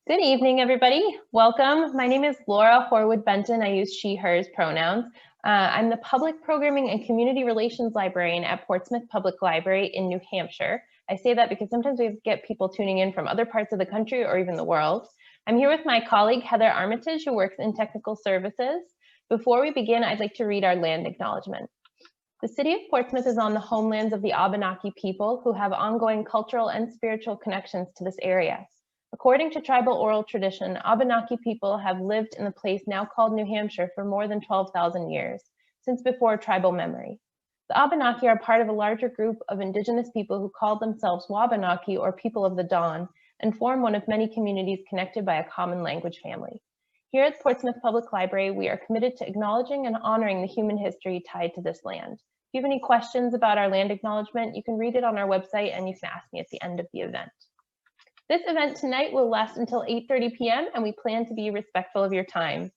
Good evening, everybody. Welcome. My name is Laura Horwood-Benton. I use she, hers pronouns. I'm the Public Programming and Community Relations Librarian at Portsmouth Public Library in New Hampshire. I say that because sometimes we get people tuning in from other parts of the country or even the world. I'm here with my colleague, Heather Armitage, who works in technical services. Before we begin, I'd like to read our land acknowledgement. The city of Portsmouth is on the homelands of the Abenaki people who have ongoing cultural and spiritual connections to this area. According to tribal oral tradition, Abenaki people have lived in the place now called New Hampshire for more than 12,000 years, since before tribal memory. The Abenaki are part of a larger group of indigenous people who call themselves Wabanaki, or People of the Dawn, and form one of many communities connected by a common language family. Here at Portsmouth Public Library, we are committed to acknowledging and honoring the human history tied to this land. If you have any questions about our land acknowledgement, you can read it on our website and you can ask me at the end of the event. This event tonight will last until 8:30 p.m. and we plan to be respectful of your time.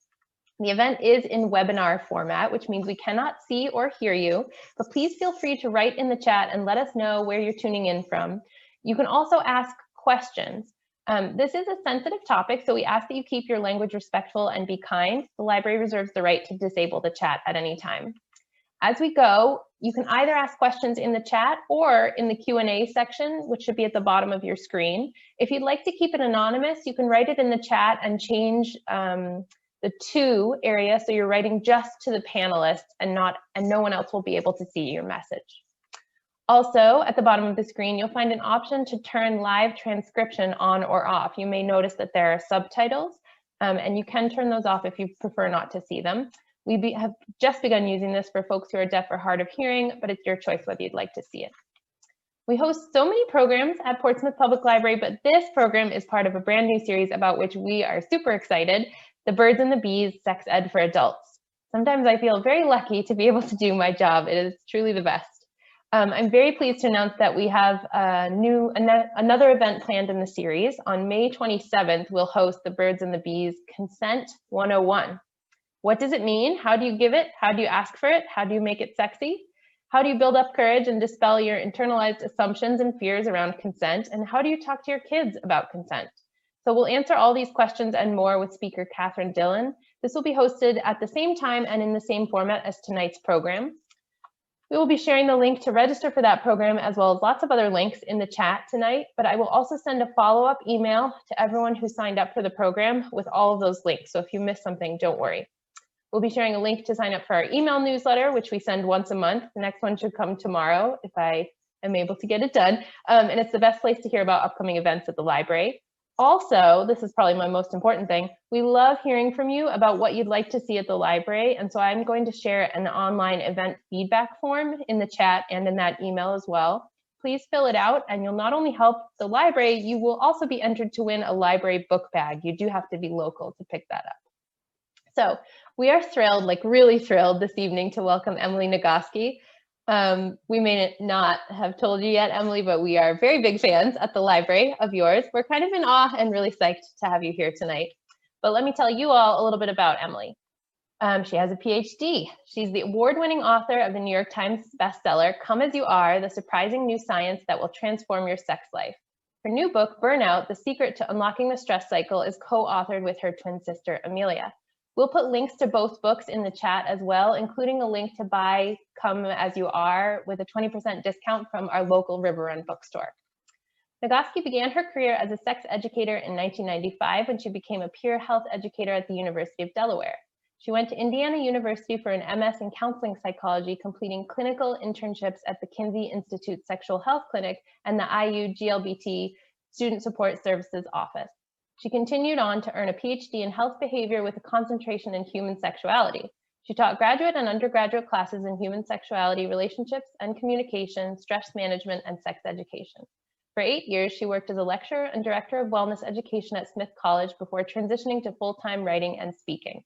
The event is in webinar format, which means we cannot see or hear you, but please feel free to write in the chat and let us know where you're tuning in from. You can also ask questions. This is a sensitive topic, so we ask that you keep your language respectful and be kind. The library reserves the right to disable the chat at any time. As we go, you can either ask questions in the chat or in the Q&A section, which should be at the bottom of your screen. If you'd like to keep it anonymous, you can write it in the chat and change the to area so you're writing just to the panelists and no one else will be able to see your message. Also, at the bottom of the screen, you'll find an option to turn live transcription on or off. You may notice that there are subtitles, and you can turn those off if you prefer not to see them. We have just begun using this for folks who are deaf or hard of hearing, but it's your choice whether you'd like to see it. We host so many programs at Portsmouth Public Library, but this program is part of a brand new series about which we are super excited, The Birds and the Bees, Sex Ed for Adults. Sometimes I feel very lucky to be able to do my job. It is truly the best. I'm very pleased to announce that we have another event planned in the series. On May 27th, we'll host The Birds and the Bees Consent 101. What does it mean? How do you give it? How do you ask for it? How do you make it sexy? How do you build up courage and dispel your internalized assumptions and fears around consent? And how do you talk to your kids about consent? So we'll answer all these questions and more with speaker Catherine Dillon. This will be hosted at the same time and in the same format as tonight's program. We will be sharing the link to register for that program as well as lots of other links in the chat tonight, but I will also send a follow-up email to everyone who signed up for the program with all of those links. So if you missed something, don't worry. We'll be sharing a link to sign up for our email newsletter, which we send once a month. The next one should come tomorrow if I am able to get it done. And it's the best place to hear about upcoming events at the library. Also, this is probably my most important thing, we love hearing from you about what you'd like to see at the library. And so I'm going to share an online event feedback form in the chat and in that email as well. Please fill it out and you'll not only help the library, you will also be entered to win a library book bag. You do have to be local to pick that up. So we are thrilled, like really thrilled this evening to welcome Emily Nagoski. We may not have told you yet, Emily, but we are very big fans at the library of yours. We're kind of in awe and really psyched to have you here tonight. But let me tell you all a little bit about Emily. She has a PhD. She's the award-winning author of the New York Times bestseller, Come As You Are, The Surprising New Science That Will Transform Your Sex Life. Her new book, Burnout, The Secret to Unlocking the Stress Cycle, is co-authored with her twin sister, Amelia. We'll put links to both books in the chat as well, including a link to buy Come As You Are with a 20% discount from our local River Run bookstore. Nagoski began her career as a sex educator in 1995 when she became a peer health educator at the University of Delaware. She went to Indiana University for an MS in counseling psychology, completing clinical internships at the Kinsey Institute Sexual Health Clinic and the IU GLBT Student Support Services Office. She continued on to earn a PhD in health behavior with a concentration in human sexuality. She taught graduate and undergraduate classes in human sexuality, relationships and communication, stress management, and sex education. For 8 years, she worked as a lecturer and director of wellness education at Smith College before transitioning to full-time writing and speaking.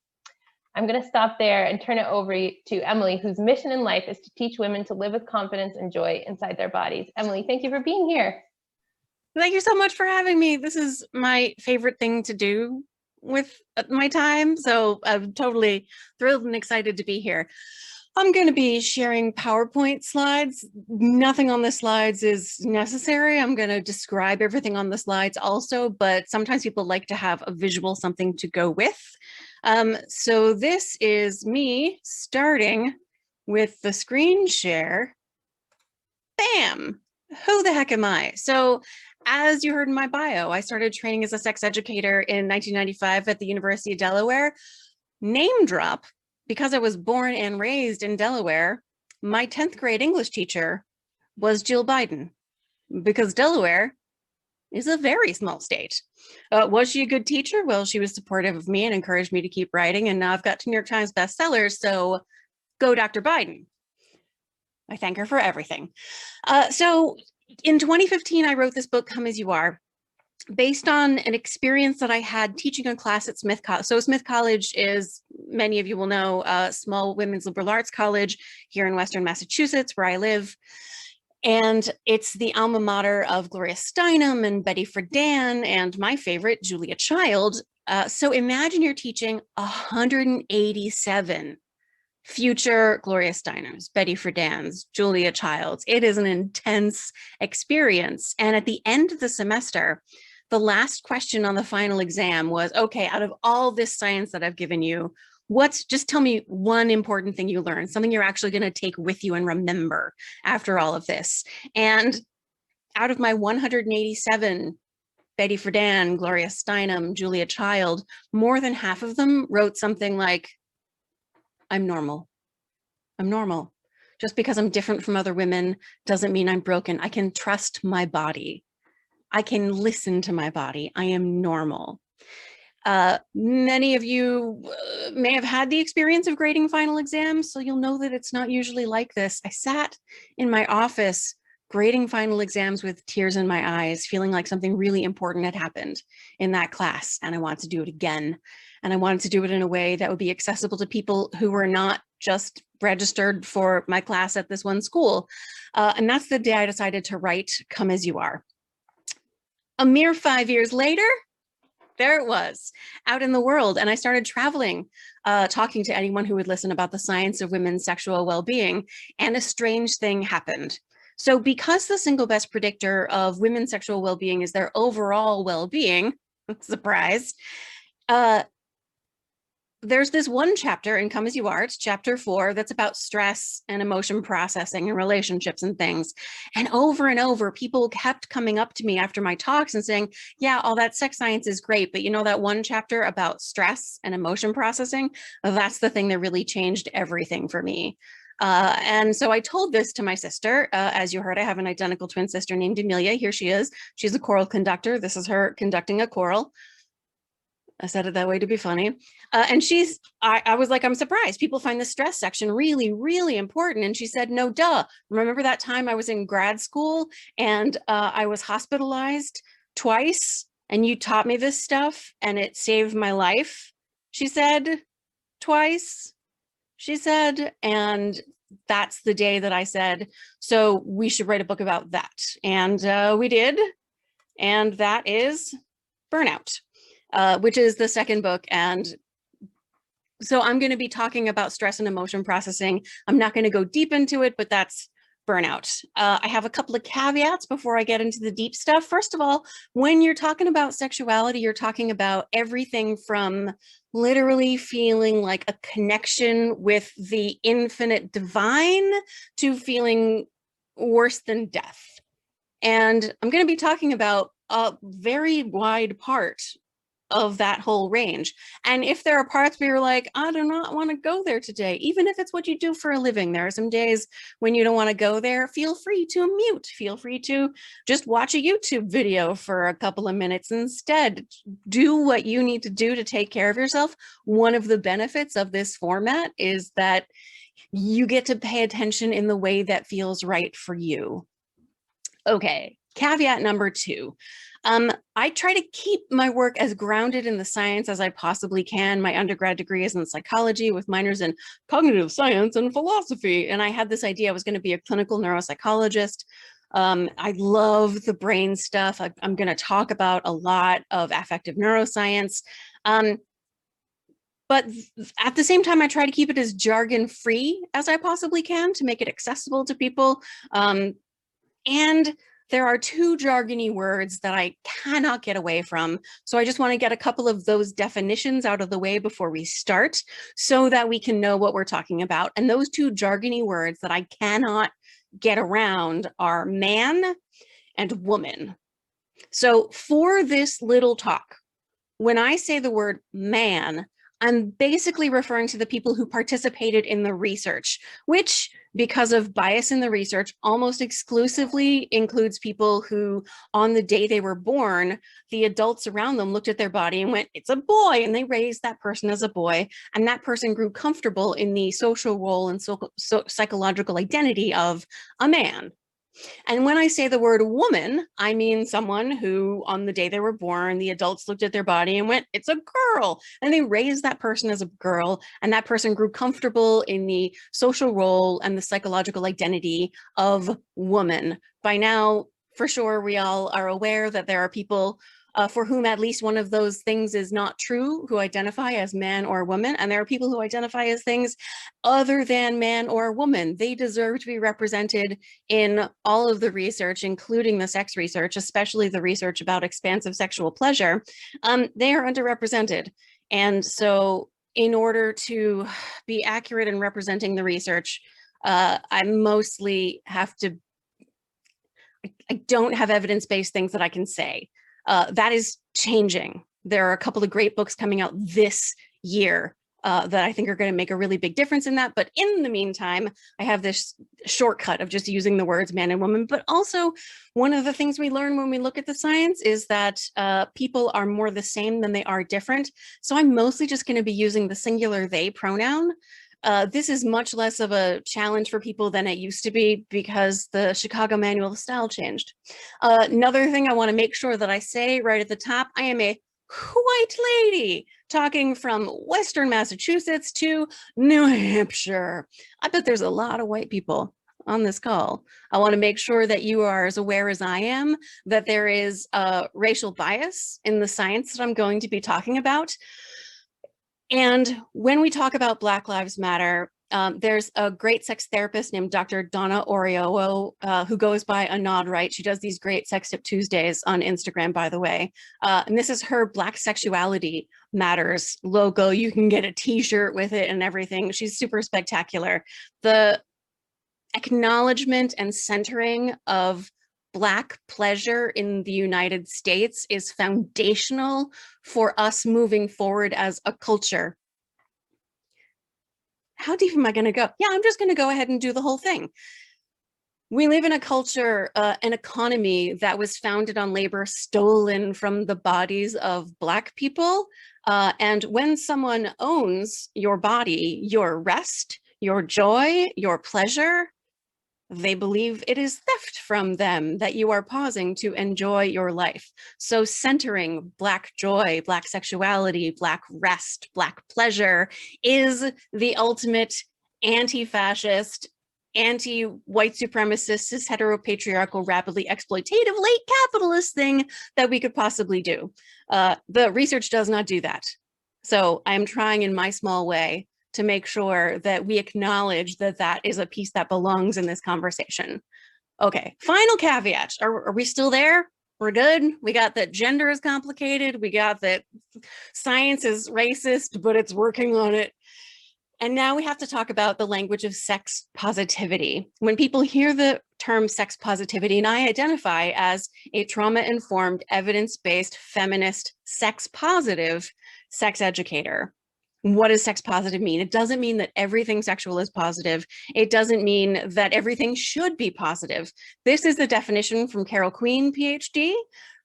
I'm going to stop there and turn it over to Emily, whose mission in life is to teach women to live with confidence and joy inside their bodies. Emily, thank you for being here. Thank you so much for having me. This is my favorite thing to do with my time, so I'm totally thrilled and excited to be here. I'm going to be sharing PowerPoint slides. Nothing on the slides is necessary. I'm going to describe everything on the slides also, but sometimes people like to have a visual, something to go with. So this is me starting with the screen share. Bam! Who the heck am I? So as you heard in my bio, I started training as a sex educator in 1995 at the University of Delaware. Name drop, because I was born and raised in Delaware, my 10th grade English teacher was Jill Biden, because Delaware is a very small state. Was she a good teacher? Well, she was supportive of me and encouraged me to keep writing, and now I've got 2 New York Times bestsellers, so go Dr. Biden. I thank her for everything. So in 2015, I wrote this book, Come As You Are, based on an experience that I had teaching a class at Smith College. So Smith College is, many of you will know, a small women's liberal arts college here in Western Massachusetts, where I live. And it's the alma mater of Gloria Steinem and Betty Friedan and my favorite, Julia Child. So imagine you're teaching 187 future Gloria Steinems, Betty Friedan's, Julia Child's. It is an intense experience. And at the end of the semester, the last question on the final exam was, okay, out of all this science that I've given you, just tell me one important thing you learned, something you're actually going to take with you and remember after all of this. And out of my 187 Betty Friedan, Gloria Steinem, Julia Child, more than half of them wrote something like, I'm normal. I'm normal. Just because I'm different from other women doesn't mean I'm broken. I can trust my body. I can listen to my body. I am normal. Many of you may have had the experience of grading final exams, so you'll know that it's not usually like this. I sat in my office grading final exams with tears in my eyes, feeling like something really important had happened in that class, and I wanted to do it again. And I wanted to do it in a way that would be accessible to people who were not just registered for my class at this one school. And that's the day I decided to write Come As You Are. A mere 5 years later, there it was, out in the world. And I started traveling, talking to anyone who would listen about the science of women's sexual well-being. And a strange thing happened. So because the single best predictor of women's sexual well-being is their overall well-being, surprise, there's this one chapter in Come As You Are, it's chapter 4, that's about stress and emotion processing and relationships and things. And over, people kept coming up to me after my talks and saying, yeah, all that sex science is great, but you know that one chapter about stress and emotion processing? That's the thing that really changed everything for me. And so I told this to my sister. As you heard, I have an identical twin sister named Amelia. Here she is. She's a choral conductor. This is her conducting a choral. I said it that way to be funny. And I was like, I'm surprised. People find the stress section really, really important. And she said, no, duh. Remember that time I was in grad school and I was hospitalized twice and you taught me this stuff and it saved my life? She said, twice. She said, and that's the day that I said, so we should write a book about that. And we did. And that is Burnout. Which is the second book. And so I'm going to be talking about stress and emotion processing. I'm not going to go deep into it, but that's Burnout. I have a couple of caveats before I get into the deep stuff. First of all, when you're talking about sexuality, you're talking about everything from literally feeling like a connection with the infinite divine to feeling worse than death. And I'm going to be talking about a very wide part of that whole range. And if there are parts where you're like, I do not want to go there today, even if it's what you do for a living, there are some days when you don't want to go there, feel free to mute, feel free to just watch a YouTube video for a couple of minutes instead. Do what you need to do to take care of yourself. One of the benefits of this format is that you get to pay attention in the way that feels right for you. Okay, caveat number 2. I try to keep my work as grounded in the science as I possibly can. My undergrad degree is in psychology with minors in cognitive science and philosophy. And I had this idea I was going to be a clinical neuropsychologist. I love the brain stuff. I'm going to talk about a lot of affective neuroscience. But at the same time, I try to keep it as jargon free as I possibly can to make it accessible to people. And there are two jargony words that I cannot get away from. So I just want to get a couple of those definitions out of the way before we start so that we can know what we're talking about. And those two jargony words that I cannot get around are man and woman. So for this little talk, when I say the word man, I'm basically referring to the people who participated in the research, which, because of bias in the research, almost exclusively includes people who, on the day they were born, the adults around them looked at their body and went, it's a boy, and they raised that person as a boy, and that person grew comfortable in the social role and psychological identity of a man. And when I say the word woman, I mean someone who, on the day they were born, the adults looked at their body and went, it's a girl. And they raised that person as a girl. And that person grew comfortable in the social role and the psychological identity of woman. By now, for sure, we all are aware that there are people for whom at least one of those things is not true, who identify as man or woman. And there are people who identify as things other than man or woman. They deserve to be represented in all of the research, including the sex research, especially the research about expansive sexual pleasure. They are underrepresented. And so in order to be accurate in representing the research, I mostly have to, I don't have evidence-based things that I can say. That is changing. There are a couple of great books coming out this year that I think are going to make a really big difference in that. But in the meantime, I have this shortcut of just using the words man and woman. But also, one of the things we learn when we look at the science is that people are more the same than they are different. So I'm mostly just going to be using the singular they pronoun. This is much less of a challenge for people than it used to be because the Chicago Manual of Style changed. Another thing I want to make sure that I say right at the top, I am a white lady talking from Western Massachusetts to New Hampshire. I bet there's a lot of white people on this call. I want to make sure that you are as aware as I am that there is racial bias in the science that I'm going to be talking about. And when we talk about Black Lives Matter, there's a great sex therapist named Dr. Donna Oriowo, who goes by a nod right. She does these great Sex Tip Tuesdays on Instagram, by the way. And this is her Black Sexuality Matters logo. You can get a t-shirt with it and everything. She's super spectacular. The acknowledgement and centering of Black pleasure in the United States is foundational for us moving forward as a culture. How deep am I going to go? Yeah, I'm just going to go ahead and do the whole thing. We live in a culture, an economy that was founded on labor stolen from the bodies of Black people. And when someone owns your body, your rest, your joy, your pleasure, they believe it is theft from them that you are pausing to enjoy your life. So centering Black joy, Black sexuality, Black rest, Black pleasure is the ultimate anti-fascist, anti-white supremacist, cis heteropatriarchal, rapidly exploitative, late capitalist thing that we could possibly do. The research does not do that. So I'm trying in my small way to make sure that we acknowledge that that is a piece that belongs in this conversation. Okay, final caveat. Are we still there? We're good. We got that gender is complicated. We got that science is racist, but it's working on it. And now we have to talk about the language of sex positivity. When people hear the term sex positivity, and I identify as a trauma-informed, evidence-based, feminist, sex-positive sex educator. What does sex positive mean? It doesn't mean that everything sexual is positive. It doesn't mean that everything should be positive. This is the definition from Carol Queen, PhD.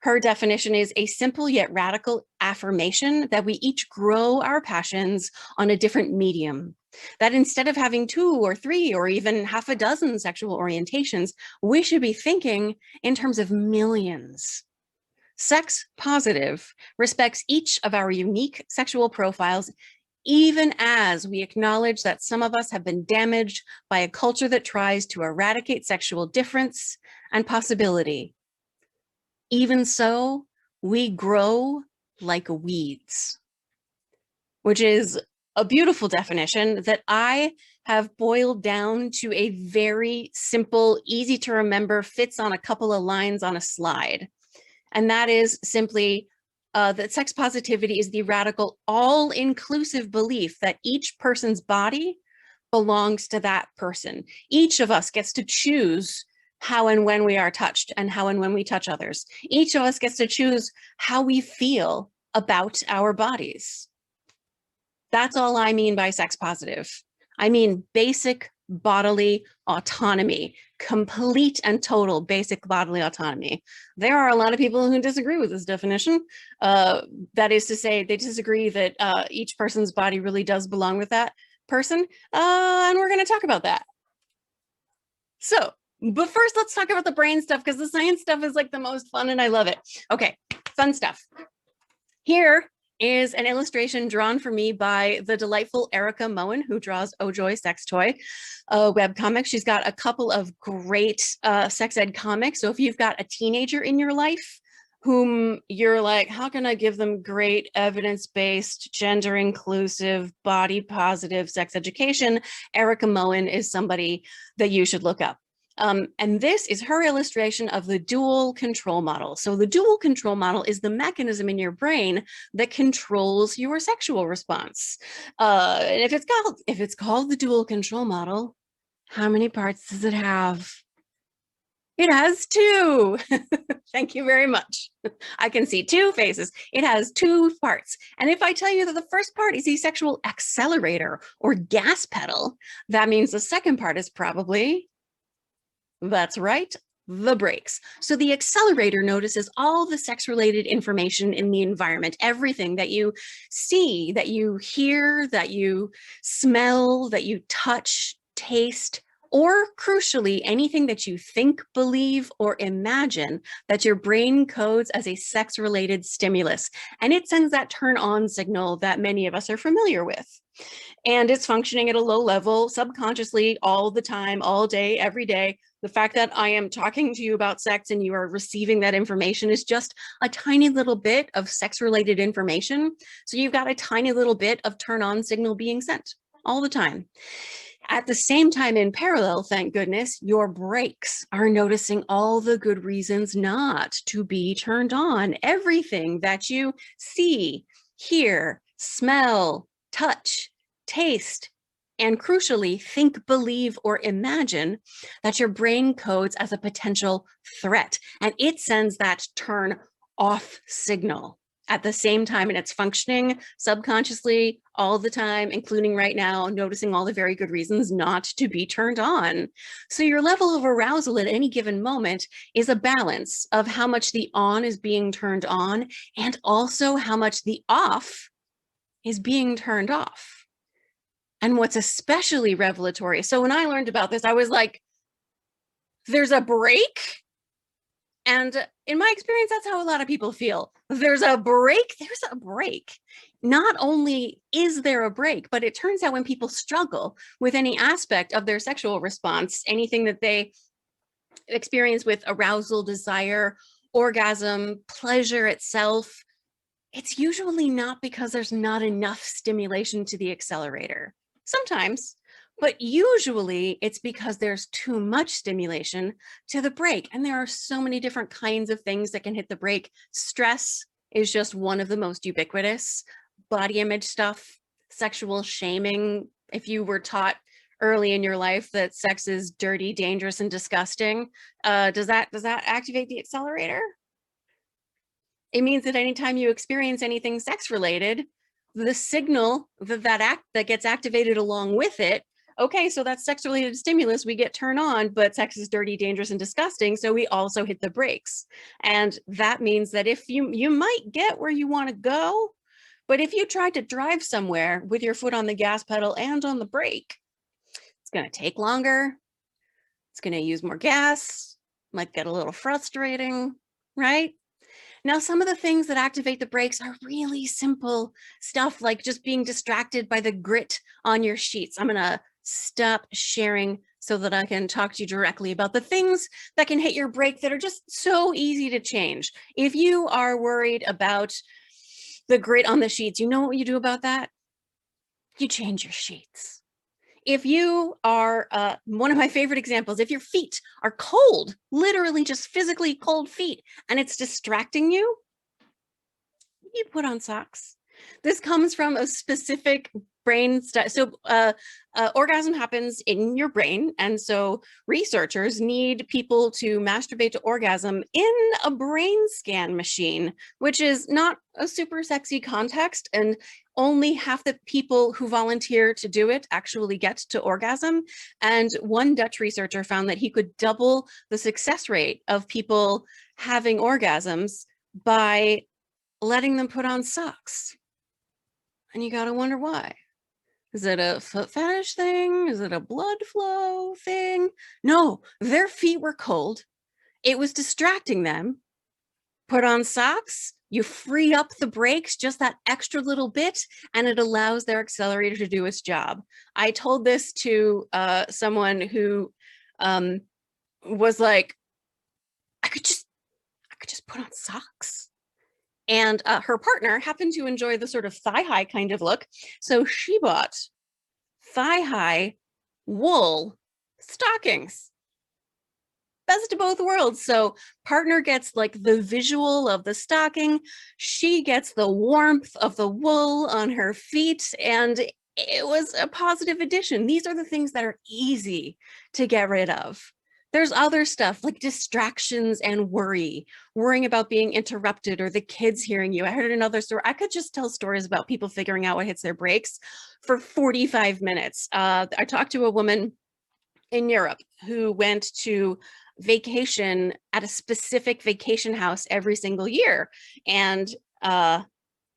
Her definition is a simple yet radical affirmation that we each grow our passions on a different medium. That instead of having 2 or 3 or even half a dozen sexual orientations, we should be thinking in terms of millions. Sex positive respects each of our unique sexual profiles, even as we acknowledge that some of us have been damaged by a culture that tries to eradicate sexual difference and possibility. Even so, we grow like weeds, which is a beautiful definition that I have boiled down to a very simple, easy to remember, fits on a couple of lines on a slide. And that is simply that sex positivity is the radical, all-inclusive belief that each person's body belongs to that person. Each of us gets to choose how and when we are touched and how and when we touch others. Each of us gets to choose how we feel about our bodies. That's all I mean by sex positive. I mean basic bodily autonomy, complete and total basic bodily autonomy. There are a lot of people who disagree with this definition. That is to say, they disagree that each person's body really does belong with that person. And we're going to talk about that. So, but first, let's talk about the brain stuff, because the science stuff is like the most fun and I love it. Okay, fun stuff. Here is an illustration drawn for me by the delightful Erica Moen, who draws Oh Joy Sex Toy webcomic. She's got a couple of great sex ed comics. So if you've got a teenager in your life whom you're like, how can I give them great evidence-based, gender inclusive, body positive sex education? Erica Moen is somebody that you should look up. And this is her illustration of the dual control model. So the dual control model is the mechanism in your brain that controls your sexual response. And if it's called the dual control model, how many parts does it have? It has two. Thank you very much. I can see two faces. It has two parts. And if I tell you that the first part is the sexual accelerator or gas pedal, that means the second part is probably, that's right, the brakes. So the accelerator notices all the sex-related information in the environment, everything that you see, that you hear, that you smell, that you touch, taste, or crucially, anything that you think, believe, or imagine that your brain codes as a sex-related stimulus. And it sends that turn on signal that many of us are familiar with. And it's functioning at a low level, subconsciously, all the time, all day, every day. The fact that I am talking to you about sex and you are receiving that information is just a tiny little bit of sex-related information. So you've got a tiny little bit of turn-on signal being sent all the time. At the same time, in parallel, thank goodness, your brakes are noticing all the good reasons not to be turned on. Everything that you see, hear, smell, touch, taste, and crucially, think, believe, or imagine that your brain codes as a potential threat. And it sends that turn off signal at the same time, and it's functioning subconsciously all the time, including right now, noticing all the very good reasons not to be turned on. So your level of arousal at any given moment is a balance of how much the on is being turned on and also how much the off is being turned off. And what's especially revelatory, so when I learned about this, I was like, there's a break? And in my experience, that's how a lot of people feel. There's a break. There's a break. Not only is there a break, but it turns out when people struggle with any aspect of their sexual response, anything that they experience with arousal, desire, orgasm, pleasure itself, it's usually not because there's not enough stimulation to the accelerator. Sometimes, but usually it's because there's too much stimulation to the brake. And there are so many different kinds of things that can hit the brake. Stress is just one of the most ubiquitous. Body image stuff, sexual shaming. If you were taught early in your life that sex is dirty, dangerous, and disgusting, does that activate the accelerator? It means that anytime you experience anything sex related, the signal that gets activated along with it, okay, so that's sex related stimulus, we get turned on, but sex is dirty, dangerous, and disgusting, so we also hit the brakes. And that means that if you might get where you want to go, but if you try to drive somewhere with your foot on the gas pedal and on the brake, it's going to take longer, it's going to use more gas, might get a little frustrating, right? Now, some of the things that activate the brakes are really simple stuff, like just being distracted by the grit on your sheets. I'm going to stop sharing so that I can talk to you directly about the things that can hit your brake that are just so easy to change. If you are worried about the grit on the sheets, you know what you do about that? you change your sheets. If you are, one of my favorite examples, if your feet are cold, literally just physically cold feet, and it's distracting you, you put on socks. This comes from a specific brain study. So orgasm happens in your brain. And so researchers need people to masturbate to orgasm in a brain scan machine, which is not a super sexy context. And only half the people who volunteer to do it actually get to orgasm. And one Dutch researcher found that he could double the success rate of people having orgasms by letting them put on socks. And you got to wonder why. Is it a foot fetish thing? Is it a blood flow thing? No, their feet were cold. It was distracting them. Put on socks, you free up the brakes just that extra little bit, and it allows their accelerator to do its job. I told this to someone who was like, I could just put on socks. And her partner happened to enjoy the sort of thigh-high kind of look. So she bought thigh-high wool stockings. Best of both worlds. So partner gets like the visual of the stocking. She gets the warmth of the wool on her feet. And it was a positive addition. These are the things that are easy to get rid of. There's other stuff like distractions and worrying about being interrupted or the kids hearing you. I heard another story. I could just tell stories about people figuring out what hits their brakes for 45 minutes. I talked to a woman in Europe who went to vacation at a specific vacation house every single year. And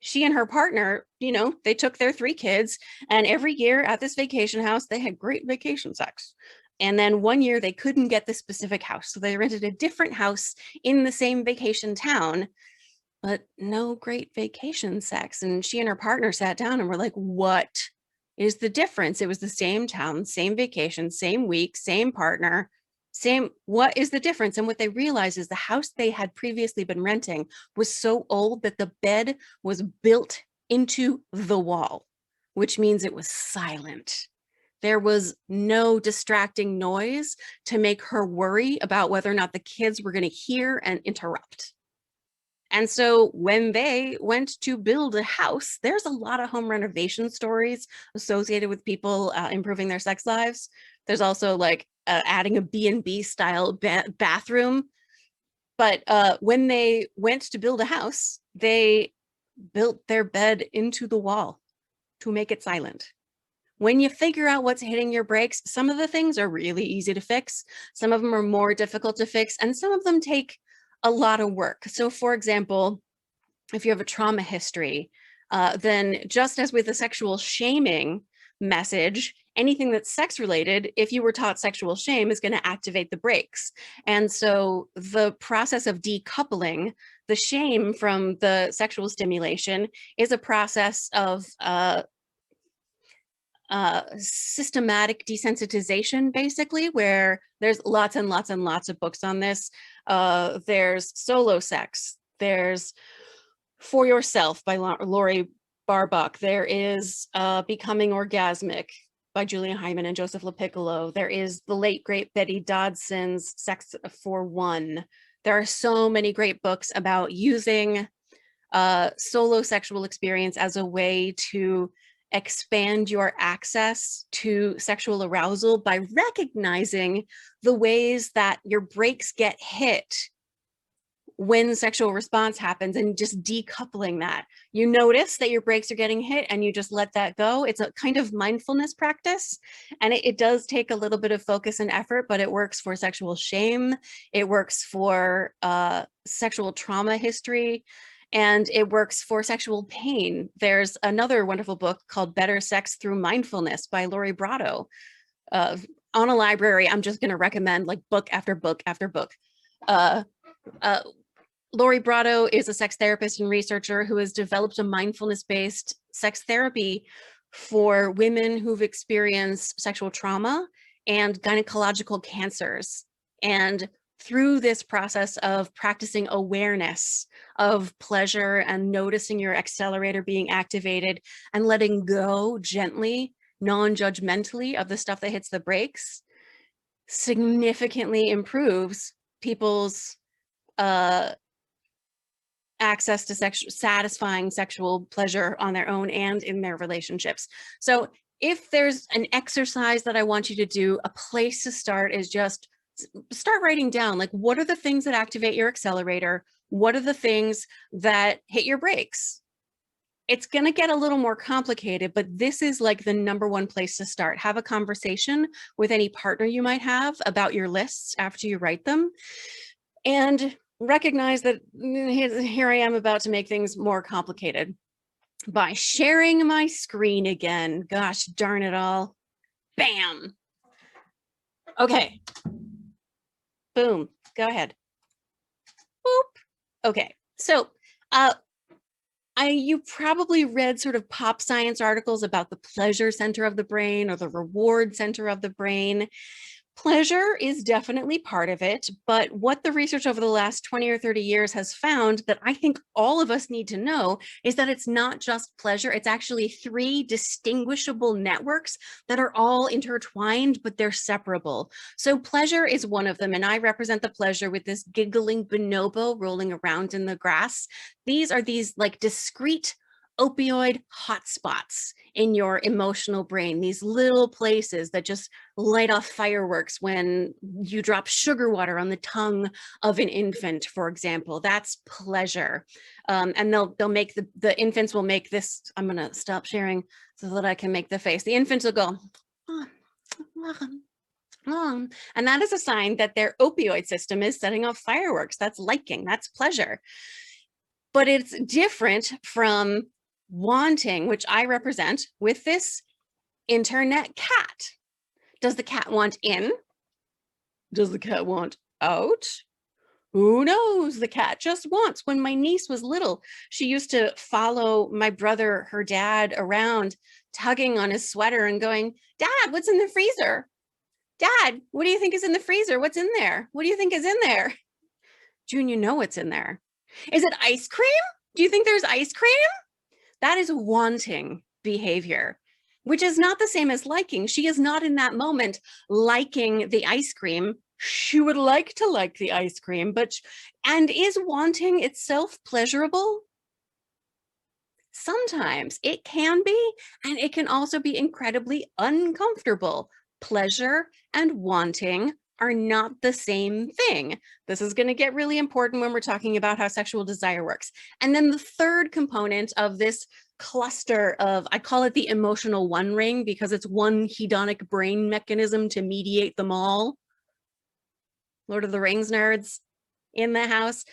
she and her partner, you know, they took their 3 kids, and every year at this vacation house, they had great vacation sex. And then one year they couldn't get this specific house. So they rented a different house in the same vacation town, but no great vacation sex. And she and her partner sat down and were like, what is the difference? It was the same town, same vacation, same week, same partner, what is the difference? And what they realized is the house they had previously been renting was so old that the bed was built into the wall, which means it was silent. There was no distracting noise to make her worry about whether or not the kids were going to hear and interrupt. And so when they went to build a house, there's a lot of home renovation stories associated with people improving their sex lives. There's also like adding a B&B style bathroom. But when they went to build a house, they built their bed into the wall to make it silent. When you figure out what's hitting your brakes, some of the things are really easy to fix. Some of them are more difficult to fix, and some of them take a lot of work. So for example, if you have a trauma history, then just as with the sexual shaming message, anything that's sex related, if you were taught sexual shame, is going to activate the brakes. And so the process of decoupling the shame from the sexual stimulation is a process of systematic desensitization, basically, where there's lots and lots and lots of books on this. There's Solo Sex, there's For Yourself by Laurie Barbuck, there is Becoming Orgasmic by Julia Hyman and Joseph LaPiccolo, there is the late great Betty Dodson's Sex for One. There are so many great books about using solo sexual experience as a way to expand your access to sexual arousal by recognizing the ways that your brakes get hit when sexual response happens and just decoupling that. You notice that your brakes are getting hit and you just let that go. It's a kind of mindfulness practice, and it does take a little bit of focus and effort, but it works for sexual shame. It works for sexual trauma history. And it works for sexual pain. There's another wonderful book called Better Sex Through Mindfulness by Laurie Brato. On a library, I'm just going to recommend like book after book after book. Laurie Brato is a sex therapist and researcher who has developed a mindfulness-based sex therapy for women who've experienced sexual trauma and gynecological cancers. And through this process of practicing awareness of pleasure and noticing your accelerator being activated and letting go gently, non-judgmentally of the stuff that hits the brakes, significantly improves people's access to satisfying sexual pleasure on their own and in their relationships. So if there's an exercise that I want you to do, a place to start is just start writing down, like, what are the things that activate your accelerator? What are the things that hit your brakes? It's going to get a little more complicated, but this is like the number one place to start. Have a conversation with any partner you might have about your lists after you write them, and recognize that here I am about to make things more complicated by sharing my screen again. Gosh darn it all. Bam. Okay. Boom. Go ahead. Boop. Okay. So, you probably read sort of pop science articles about the pleasure center of the brain or the reward center of the brain. Pleasure is definitely part of it, but what the research over the last 20 or 30 years has found that I think all of us need to know is that it's not just pleasure, it's actually 3 distinguishable networks that are all intertwined, but they're separable. So pleasure is one of them, and I represent the pleasure with this giggling bonobo rolling around in the grass. These are these like discrete opioid hotspots in your emotional brain, these little places that just light off fireworks when you drop sugar water on the tongue of an infant, for example. That's pleasure. And they'll make the infants will make this. I'm going to stop sharing so that I can make the face. The infants will go, and that is a sign that their opioid system is setting off fireworks. That's liking, that's pleasure. But it's different from wanting, which I represent with this internet cat. Does the cat want in? Does the cat want out? Who knows? The cat just wants. When my niece was little, she used to follow my brother, her dad, around, tugging on his sweater and going, "Dad, what's in the freezer? Dad, what do you think is in the freezer? What's in there? What do you think is in there?" June, you know what's in there. Is it ice cream? Do you think there's ice cream? That is wanting behavior, which is not the same as liking. She is not in that moment liking the ice cream. She would like to like the ice cream, and is wanting itself pleasurable? Sometimes it can be, and it can also be incredibly uncomfortable. Pleasure and wanting are not the same thing. This is going to get really important when we're talking about how sexual desire works. And then the third component of this cluster of, I call it the emotional one ring because it's one hedonic brain mechanism to mediate them all. Lord of the Rings nerds in the house.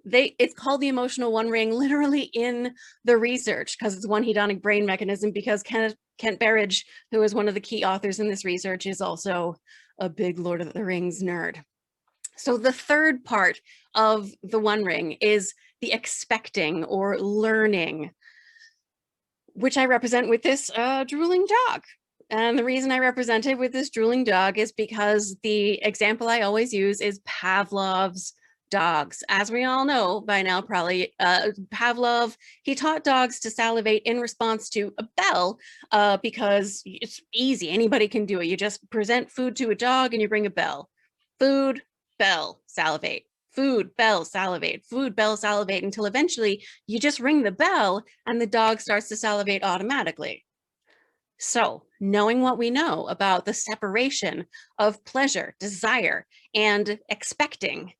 It's called the emotional one ring literally in the research because it's one hedonic brain mechanism, because Kent Berridge, who is one of the key authors in this research, is also a big Lord of the Rings nerd. So the third part of the one ring is the expecting or learning, which I represent with this drooling dog. And the reason I represent it with this drooling dog is because the example I always use is Pavlov's dogs. As we all know by now, probably, Pavlov, he taught dogs to salivate in response to a bell because it's easy. Anybody can do it. You just present food to a dog and you ring a bell. Food, bell, salivate. Food, bell, salivate. Food, bell, salivate, until eventually you just ring the bell and the dog starts to salivate automatically. So, knowing what we know about the separation of pleasure, desire, and expecting,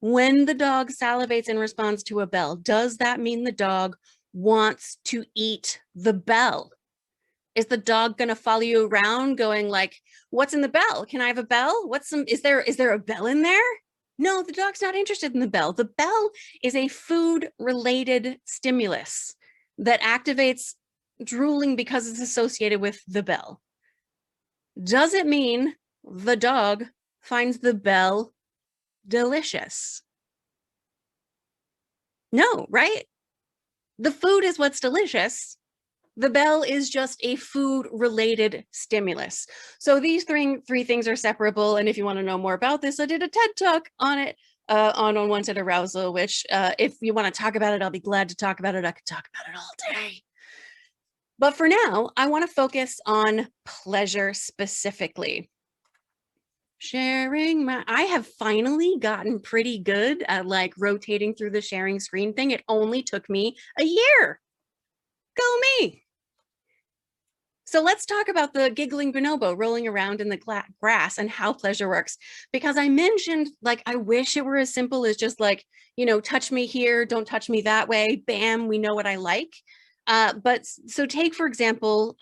when the dog salivates in response to a bell, does that mean the dog wants to eat the bell? Is the dog going to follow you around going like, "What's in the bell? Can I have a bell? Is there a bell in there?" No, the dog's not interested in the bell. The bell is a food-related stimulus that activates drooling because it's associated with the bell. Does it mean the dog finds the bell delicious? No, right? The food is what's delicious. The bell is just a food-related stimulus. So these three things are separable. And if you want to know more about this, I did a TED Talk on it, on unwanted arousal, which if you want to talk about it, I'll be glad to talk about it. I could talk about it all day. But for now, I want to focus on pleasure specifically. I have finally gotten pretty good at like rotating through the sharing screen thing. It only took me a year. Go me. So let's talk about the giggling bonobo rolling around in the grass and how pleasure works. Because I mentioned, like, I wish it were as simple as just like, you know, touch me here, don't touch me that way, bam, we know what I like. But so take, for example,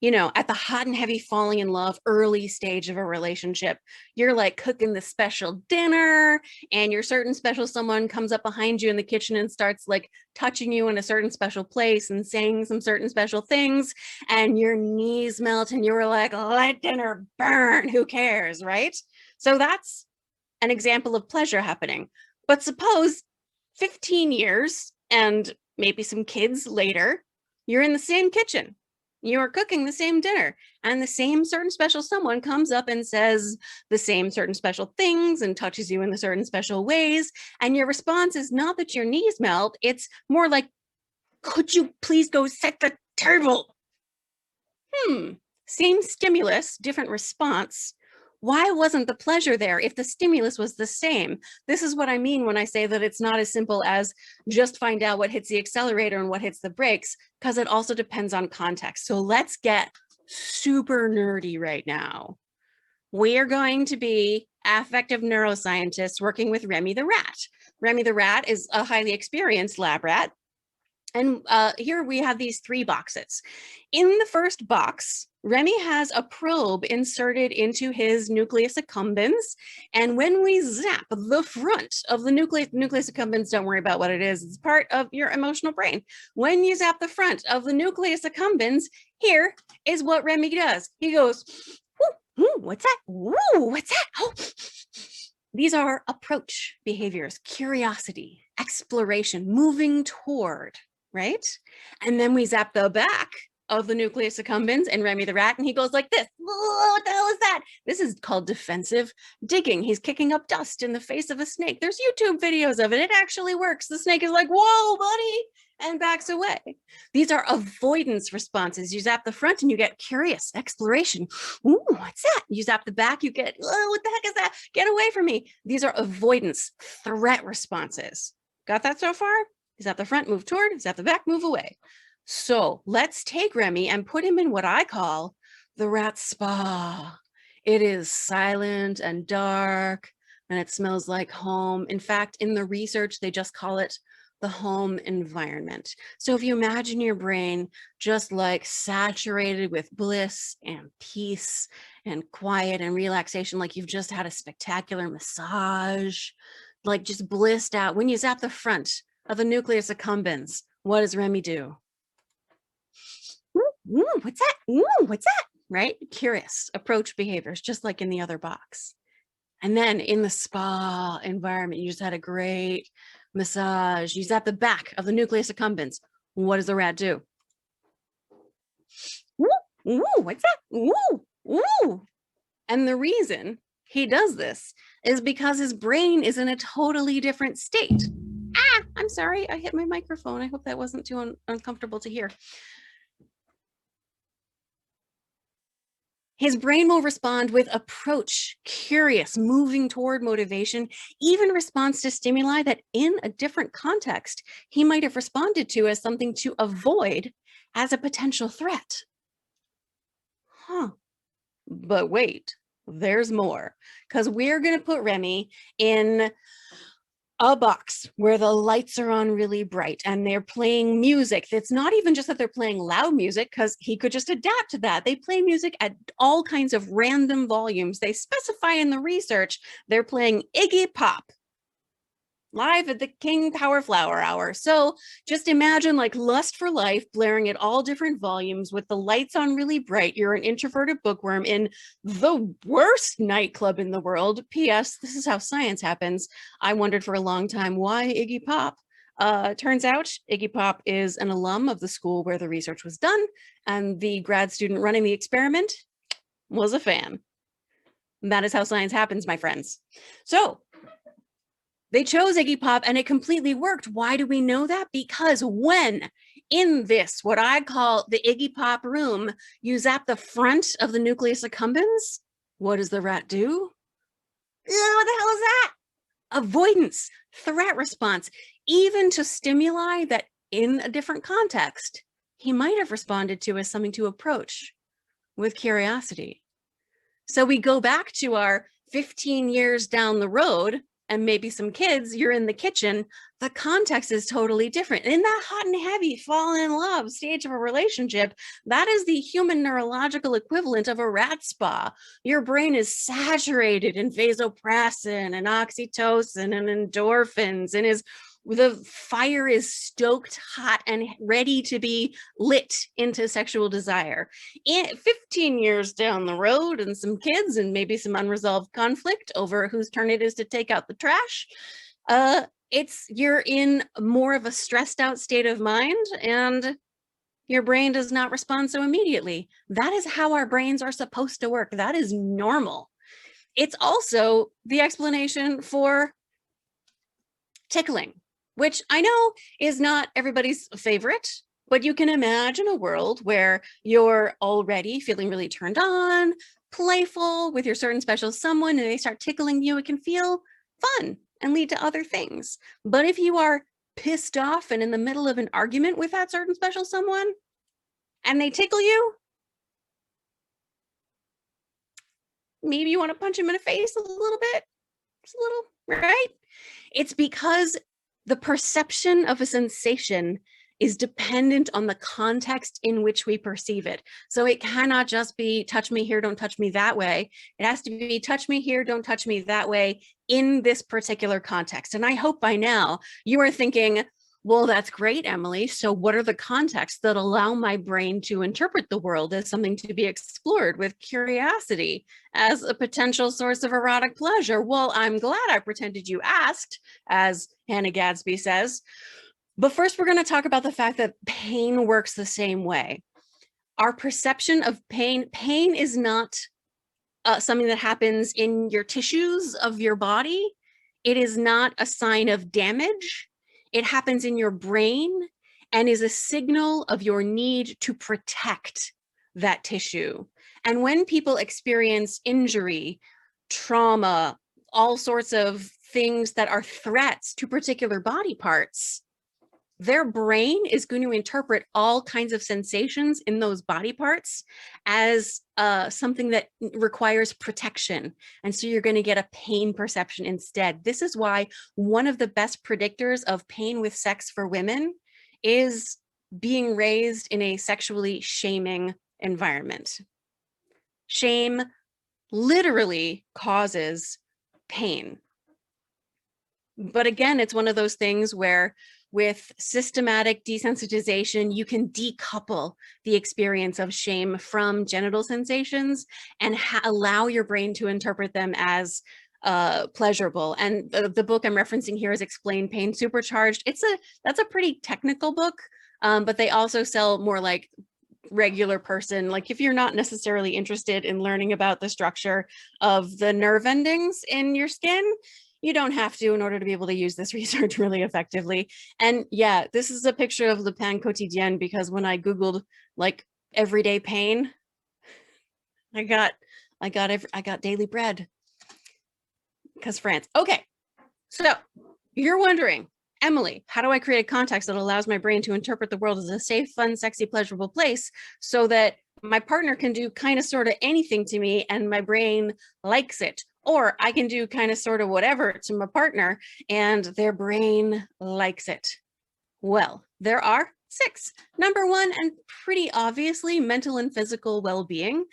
you know, at the hot and heavy falling in love early stage of a relationship, you're like cooking the special dinner and your certain special someone comes up behind you in the kitchen and starts like touching you in a certain special place and saying some certain special things, and your knees melt and you were like, let dinner burn, who cares, right? So that's an example of pleasure happening. But suppose 15 years and maybe some kids later, you're in the same kitchen. You're cooking the same dinner and the same certain special someone comes up and says the same certain special things and touches you in the certain special ways. And your response is not that your knees melt. It's more like, could you please go set the table? Same stimulus, different response. Why wasn't the pleasure there if the stimulus was the same? This is what I mean when I say that it's not as simple as just find out what hits the accelerator and what hits the brakes, because it also depends on context. So let's get super nerdy right now. We are going to be affective neuroscientists working with Remy the rat. Remy the rat is a highly experienced lab rat. And here we have these 3 boxes. In the first box, Remy has a probe inserted into his nucleus accumbens. And when we zap the front of the nucleus accumbens, don't worry about what it is. It's part of your emotional brain. When you zap the front of the nucleus accumbens, here is what Remy does. He goes, ooh, ooh, what's that? Ooh, what's that? Oh. These are approach behaviors, curiosity, exploration, moving toward, right? And then we zap the back of the nucleus accumbens and Remy the rat, and he goes like this. What the hell is that? This is called defensive digging. He's kicking up dust in the face of a snake. There's YouTube videos of it. It actually works. The snake is like, whoa, buddy, and backs away. These are avoidance responses. You zap the front and you get curious, exploration. Ooh, what's that? You zap the back, you get, oh, what the heck is that? Get away from me. These are avoidance, threat responses. Got that so far? Zap the front, move toward, zap the back, move away. So let's take Remy and put him in what I call the rat spa. It is silent and dark, and it smells like home. In fact, in the research, they just call it the home environment. So if you imagine your brain just like saturated with bliss and peace and quiet and relaxation, like you've just had a spectacular massage, like just blissed out. When you zap the front of the nucleus accumbens, what does Remy do? Ooh, what's that? Ooh, what's that? Right? Curious approach behaviors, just like in the other box. And then in the spa environment, you just had a great massage. You zap the back of the nucleus accumbens. What does the rat do? Ooh, ooh, what's that? Ooh, ooh. And the reason he does this is because his brain is in a totally different state. Ah, I'm sorry, I hit my microphone. I hope that wasn't too uncomfortable to hear. His brain will respond with approach, curious, moving toward motivation, even responds to stimuli that in a different context, he might have responded to as something to avoid as a potential threat. But wait, there's more, because we're going to put Remy in a box where the lights are on really bright and they're playing music. It's not even just that they're playing loud music, because he could just adapt to that. They play music at all kinds of random volumes. They specify in the research they're playing Iggy Pop live at the King Power Flower Hour. So just imagine like Lust for Life blaring at all different volumes with the lights on really bright. You're an introverted bookworm in the worst nightclub in the world. P.S. This is how science happens. I wondered for a long time, why Iggy Pop? Turns out Iggy Pop is an alum of the school where the research was done, and the grad student running the experiment was a fan. And that is how science happens, my friends. So they chose Iggy Pop and it completely worked. Why do we know that? Because when in this, what I call the Iggy Pop room, you zap the front of the nucleus accumbens, what does the rat do? What the hell is that? Avoidance, threat response, even to stimuli that in a different context, he might have responded to as something to approach with curiosity. So we go back to our 15 years down the road and maybe some kids, you're in the kitchen, the context is totally different. In that hot and heavy fall in love stage of a relationship, that is the human neurological equivalent of a rat spa. Your brain is saturated in vasopressin and oxytocin and endorphins and the fire is stoked hot and ready to be lit into sexual desire. 15 years down the road and some kids and maybe some unresolved conflict over whose turn it is to take out the trash, you're in more of a stressed out state of mind and your brain does not respond so immediately. That is how our brains are supposed to work. That is normal. It's also the explanation for tickling, which I know is not everybody's favorite, but you can imagine a world where you're already feeling really turned on, playful with your certain special someone, and they start tickling you. It can feel fun and lead to other things. But if you are pissed off and in the middle of an argument with that certain special someone and they tickle you, maybe you want to punch them in the face a little bit, just a little, right? It's because the perception of a sensation is dependent on the context in which we perceive it. So it cannot just be touch me here, don't touch me that way. It has to be touch me here, don't touch me that way in this particular context. And I hope by now you are thinking, well, that's great, Emily. So what are the contexts that allow my brain to interpret the world as something to be explored with curiosity as a potential source of erotic pleasure? Well, I'm glad I pretended you asked, as Hannah Gadsby says. But first, we're going to talk about the fact that pain works the same way. Our perception of pain is not something that happens in your tissues of your body. It is not a sign of damage. It happens in your brain and is a signal of your need to protect that tissue. And when people experience injury, trauma, all sorts of things that are threats to particular body parts, their brain is going to interpret all kinds of sensations in those body parts as something that requires protection. And so you're going to get a pain perception instead. This is why one of the best predictors of pain with sex for women is being raised in a sexually shaming environment. Shame literally causes pain. But again, it's one of those things where with systematic desensitization, you can decouple the experience of shame from genital sensations and allow your brain to interpret them as pleasurable. And the book I'm referencing here is Explain Pain Supercharged. That's a pretty technical book, but they also sell more like regular person. Like if you're not necessarily interested in learning about the structure of the nerve endings in your skin, you don't have to in order to be able to use this research really effectively. And yeah, this is a picture of Le Pain Quotidien because when I Googled like everyday pain, I got daily bread because France. Okay, so you're wondering, Emily, how do I create a context that allows my brain to interpret the world as a safe, fun, sexy, pleasurable place so that my partner can do kind of sort of anything to me and my brain likes it? Or I can do kind of sort of whatever to my partner and their brain likes it. Well, there are 6. Number 1, and pretty obviously, mental and physical well-being.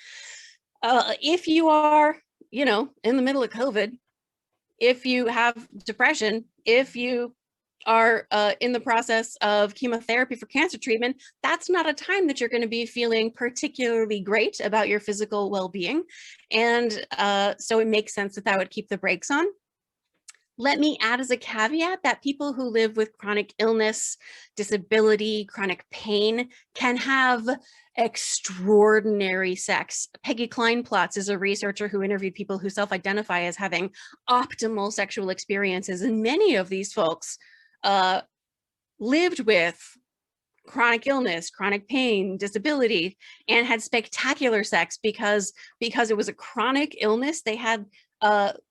If you are, in the middle of COVID, if you have depression, if you are in the process of chemotherapy for cancer treatment, that's not a time that you're going to be feeling particularly great about your physical well-being. And so it makes sense that would keep the brakes on. Let me add as a caveat that people who live with chronic illness, disability, chronic pain can have extraordinary sex. Peggy Kleinplatz is a researcher who interviewed people who self-identify as having optimal sexual experiences, and many of these folks lived with chronic illness, chronic pain, disability, and had spectacular sex because it was a chronic illness. They had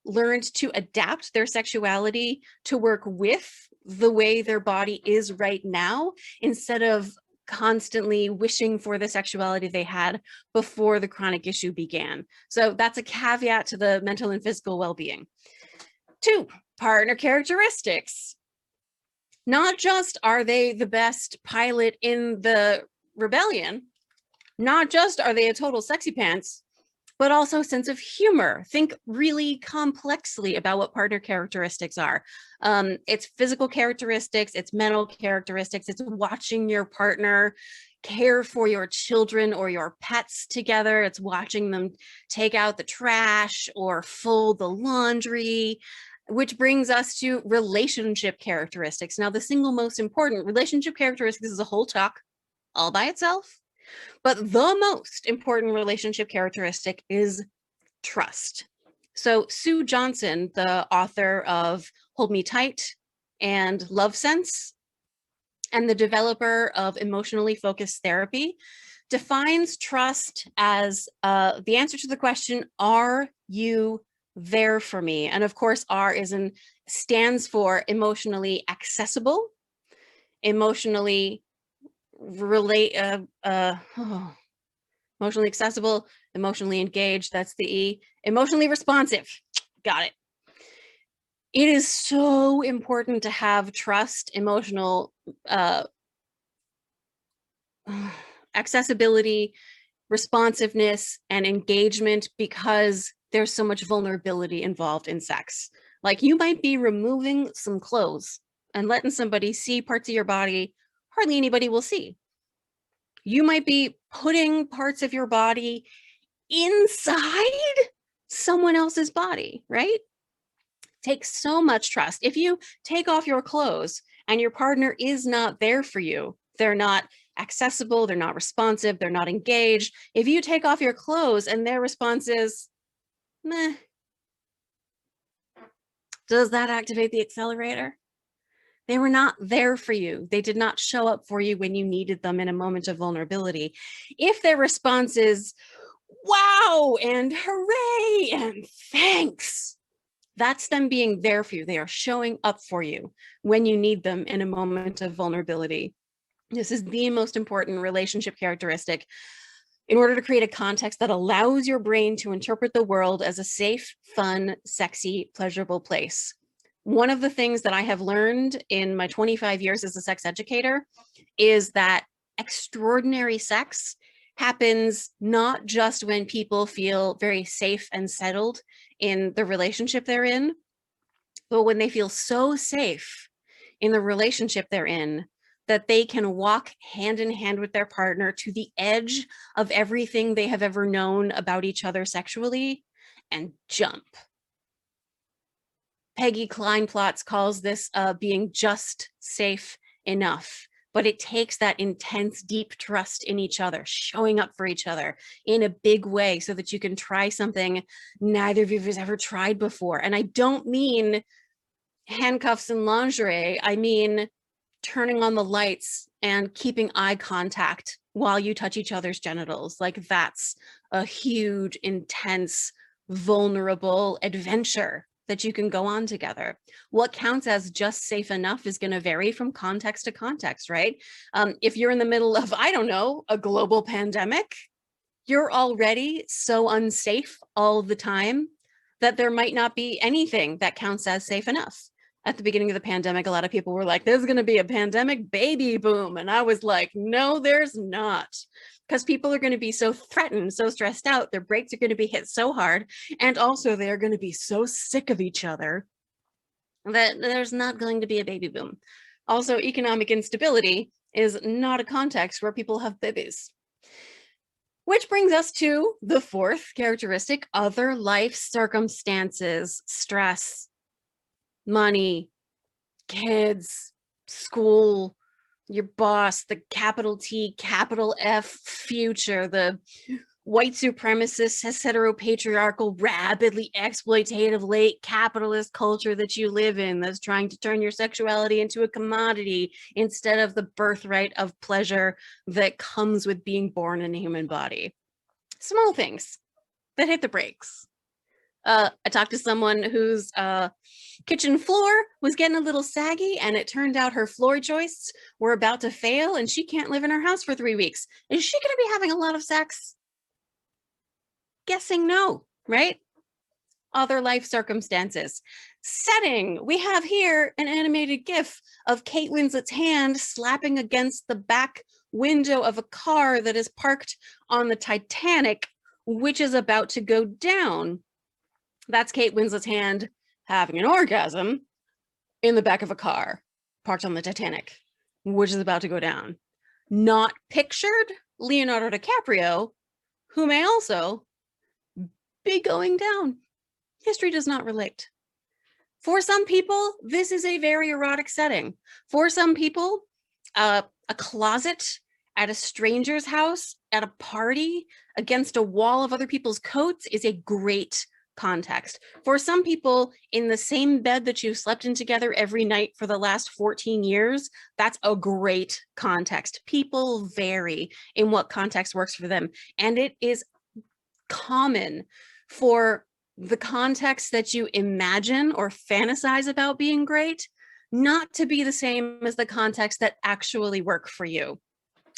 learned to adapt their sexuality to work with the way their body is right now, instead of constantly wishing for the sexuality they had before the chronic issue began. So that's a caveat to the mental and physical well-being. 2, partner characteristics. Not just are they the best pilot in the rebellion, not just are they a total sexy pants, but also sense of humor. Think really complexly about what partner characteristics are. It's physical characteristics, it's mental characteristics, it's watching your partner care for your children or your pets together. It's watching them take out the trash or fold the laundry, which brings us to relationship characteristics. Now, the single most important relationship characteristics is a whole talk all by itself. But the most important relationship characteristic is trust. So Sue Johnson, the author of Hold Me Tight and Love Sense, and the developer of emotionally focused therapy, defines trust as the answer to the question, are you there for me? And of course, stands for emotionally accessible, emotionally emotionally accessible, emotionally engaged, that's the E, emotionally responsive, got it. It is so important to have trust, emotional accessibility, responsiveness, and engagement, because there's so much vulnerability involved in sex. Like, you might be removing some clothes and letting somebody see parts of your body hardly anybody will see. You might be putting parts of your body inside someone else's body, right? It takes so much trust. If you take off your clothes and your partner is not there for you, they're not accessible, they're not responsive, they're not engaged. If you take off your clothes and their response is, meh, does that activate the accelerator? They were not there for you. They did not show up for you when you needed them in a moment of vulnerability. If their response is, wow, and hooray, and thanks, that's them being there for you. They are showing up for you when you need them in a moment of vulnerability. This is the most important relationship characteristic in order to create a context that allows your brain to interpret the world as a safe, fun, sexy, pleasurable place. One of the things that I have learned in my 25 years as a sex educator is that extraordinary sex happens not just when people feel very safe and settled in the relationship they're in, but when they feel so safe in the relationship they're in that they can walk hand in hand with their partner to the edge of everything they have ever known about each other sexually and jump. Peggy Kleinplatz calls this being just safe enough, but it takes that intense, deep trust in each other, showing up for each other in a big way so that you can try something neither of you has ever tried before. And I don't mean handcuffs and lingerie. I mean turning on the lights and keeping eye contact while you touch each other's genitals. Like, that's a huge, intense, vulnerable adventure that you can go on together. What counts as just safe enough is going to vary from context to context, right? If you're in the middle of, I don't know, a global pandemic, you're already so unsafe all the time that there might not be anything that counts as safe enough. At the beginning of the pandemic, a lot of people were like, there's going to be a pandemic baby boom. And I was like, no, there's not. Because people are going to be so threatened, so stressed out, their brakes are going to be hit so hard, and also they're going to be so sick of each other that there's not going to be a baby boom. Also, economic instability is not a context where people have babies. Which brings us to the fourth characteristic, other life circumstances, stress. money, kids, school, your boss, the capital T, capital F future, the white supremacist, heteropatriarchal, rapidly exploitative, late capitalist culture that you live in that's trying to turn your sexuality into a commodity instead of the birthright of pleasure that comes with being born in a human body. Small things that hit the brakes. I talked to someone whose kitchen floor was getting a little saggy, and it turned out her floor joists were about to fail and she can't live in her house for 3 weeks. Is she going to be having a lot of sex? Guessing no, right? Other life circumstances. Setting. We have here an animated GIF of Kate Winslet's hand slapping against the back window of a car that is parked on the Titanic, which is about to go down. That's Kate Winslet's hand having an orgasm in the back of a car parked on the Titanic, which is about to go down. Not pictured Leonardo DiCaprio, who may also be going down. History does not relate. For some people, this is a very erotic setting. For some people, a closet at a stranger's house, at a party, against a wall of other people's coats is a great context. For some people, in the same bed that you've slept in together every night for the last 14 years, that's a great context. People vary in what context works for them. And it is common for the context that you imagine or fantasize about being great not to be the same as the context that actually work for you.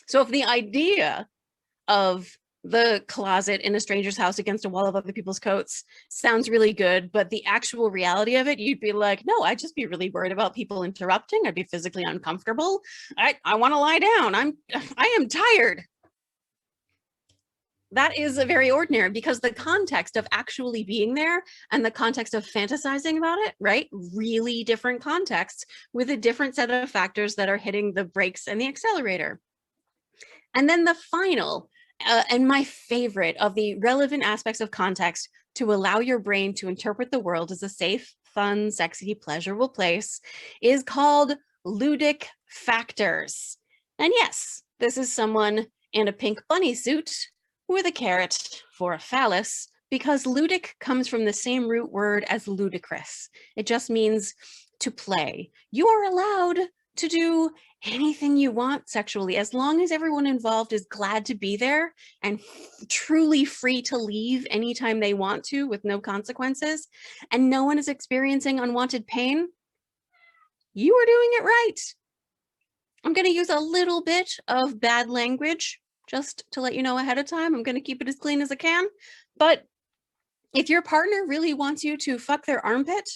So if the idea of the closet in a stranger's house against a wall of other people's coats sounds really good, but the actual reality of it, you'd be like, no, I'd just be really worried about people interrupting. I'd be physically uncomfortable. I want to lie down. I am tired. That is a very ordinary, because the context of actually being there and the context of fantasizing about it, right? Really different contexts with a different set of factors that are hitting the brakes and the accelerator. And then the final and my favorite of the relevant aspects of context to allow your brain to interpret the world as a safe, fun, sexy, pleasurable place is called Ludic Factors. And yes, this is someone in a pink bunny suit with a carrot for a phallus, because ludic comes from the same root word as ludicrous. It just means to play. You are allowed to do anything you want sexually, as long as everyone involved is glad to be there and truly free to leave anytime they want to with no consequences, and no one is experiencing unwanted pain. You are doing it right. I'm going to use a little bit of bad language just to let you know ahead of time. I'm going to keep it as clean as I can. But if your partner really wants you to fuck their armpit,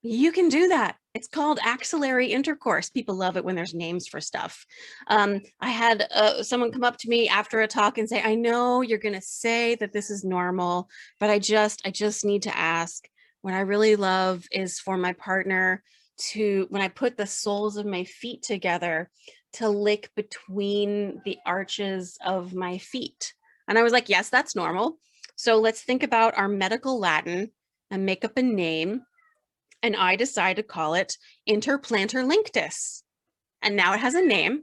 you can do that. It's called axillary intercourse. People love it when there's names for stuff. I had someone come up to me after a talk and say, I know you're going to say that this is normal, but I just need to ask. What I really love is for my partner to, when I put the soles of my feet together, to lick between the arches of my feet. And I was like, yes, that's normal. So let's think about our medical Latin and make up a name. And I decided to call it interplantar linctus. And now it has a name.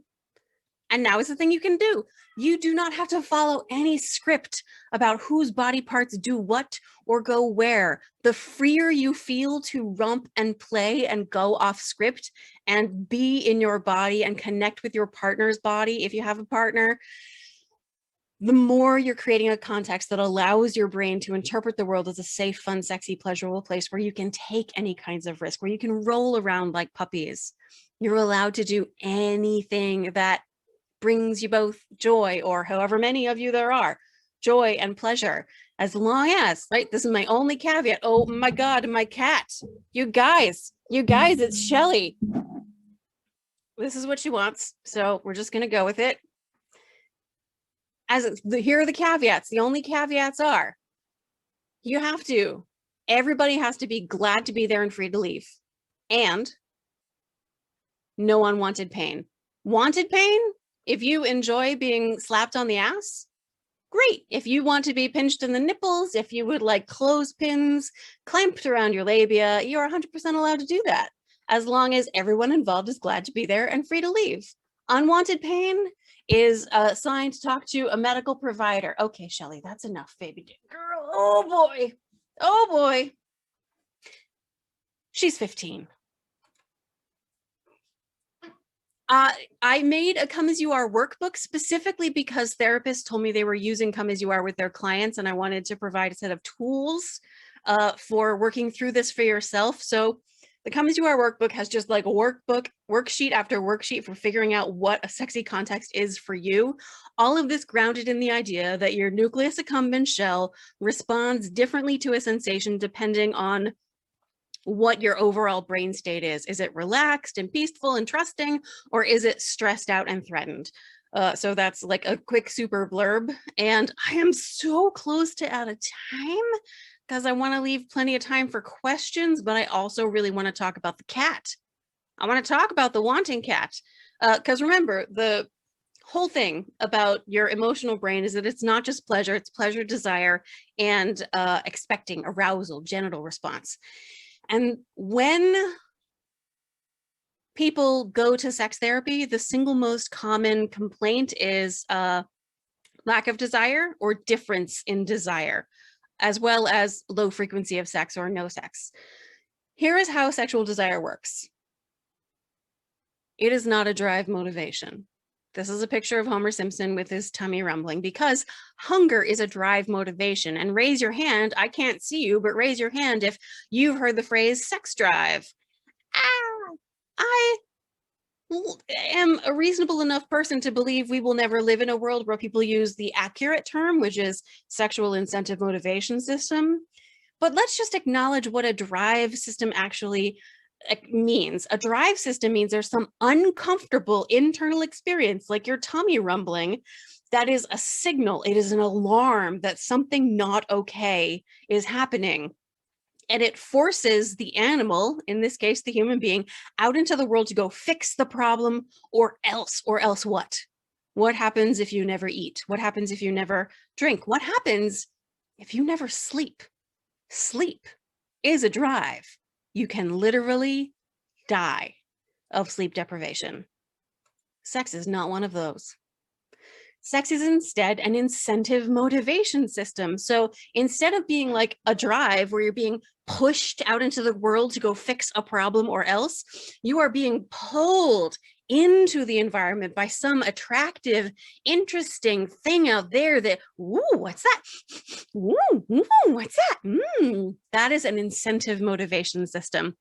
And now it's a thing you can do. You do not have to follow any script about whose body parts do what or go where. The freer you feel to romp and play and go off script and be in your body and connect with your partner's body, if you have a partner, the more you're creating a context that allows your brain to interpret the world as a safe, fun, sexy, pleasurable place where you can take any kinds of risk, where you can roll around like puppies. You're allowed to do anything that brings you both joy, or however many of you there are, joy and pleasure, as long as, right, this is my only caveat. Oh my God, my cat. You guys, it's Shelly. This is what she wants. So we're just going to go with it. Here are the caveats. The only caveats are everybody has to be glad to be there and free to leave. And no unwanted pain. Wanted pain? If you enjoy being slapped on the ass, great. If you want to be pinched in the nipples, if you would like clothespins clamped around your labia, you are 100% allowed to do that, as long as everyone involved is glad to be there and free to leave. Unwanted pain is a sign to talk to a medical provider. Okay, Shelly, that's enough, baby girl. Oh boy. Oh boy. She's 15. I made a Come As You Are workbook specifically because therapists told me they were using Come As You Are with their clients, and I wanted to provide a set of tools for working through this for yourself. So the Come As You Are workbook has just like a worksheet after worksheet for figuring out what a sexy context is for you. All of this grounded in the idea that your nucleus accumbens shell responds differently to a sensation depending on what your overall brain state is. Is it relaxed and peaceful and trusting, or is it stressed out and threatened? So that's like a quick super blurb. And I am so close to out of time because I want to leave plenty of time for questions, but I also really want to talk about the cat. I want to talk about the wanting cat. Because remember, the whole thing about your emotional brain is that it's not just pleasure, it's pleasure, desire, and expecting arousal, genital response. And when people go to sex therapy, the single most common complaint is lack of desire or difference in desire, as well as low frequency of sex or no sex. Here is how sexual desire works. It is not a drive motivation. This is a picture of Homer Simpson with his tummy rumbling, because hunger is a drive motivation. And raise your hand, I can't see you, but raise your hand if you've heard the phrase sex drive. I am a reasonable enough person to believe we will never live in a world where people use the accurate term, which is sexual incentive motivation system. But let's just acknowledge what a drive system actually means. A drive system means there's some uncomfortable internal experience, like your tummy rumbling, that is a signal. It is an alarm that something not okay is happening. And it forces the animal, in this case, the human being, out into the world to go fix the problem, or else what? What happens if you never eat? What happens if you never drink? What happens if you never sleep? Sleep is a drive. You can literally die of sleep deprivation. Sex is not one of those. Sex is instead an incentive motivation system. So instead of being like a drive where you're being pushed out into the world to go fix a problem or else, you are being pulled into the environment by some attractive, interesting thing out there that, ooh, what's that? Ooh, what's that? That is an incentive motivation system.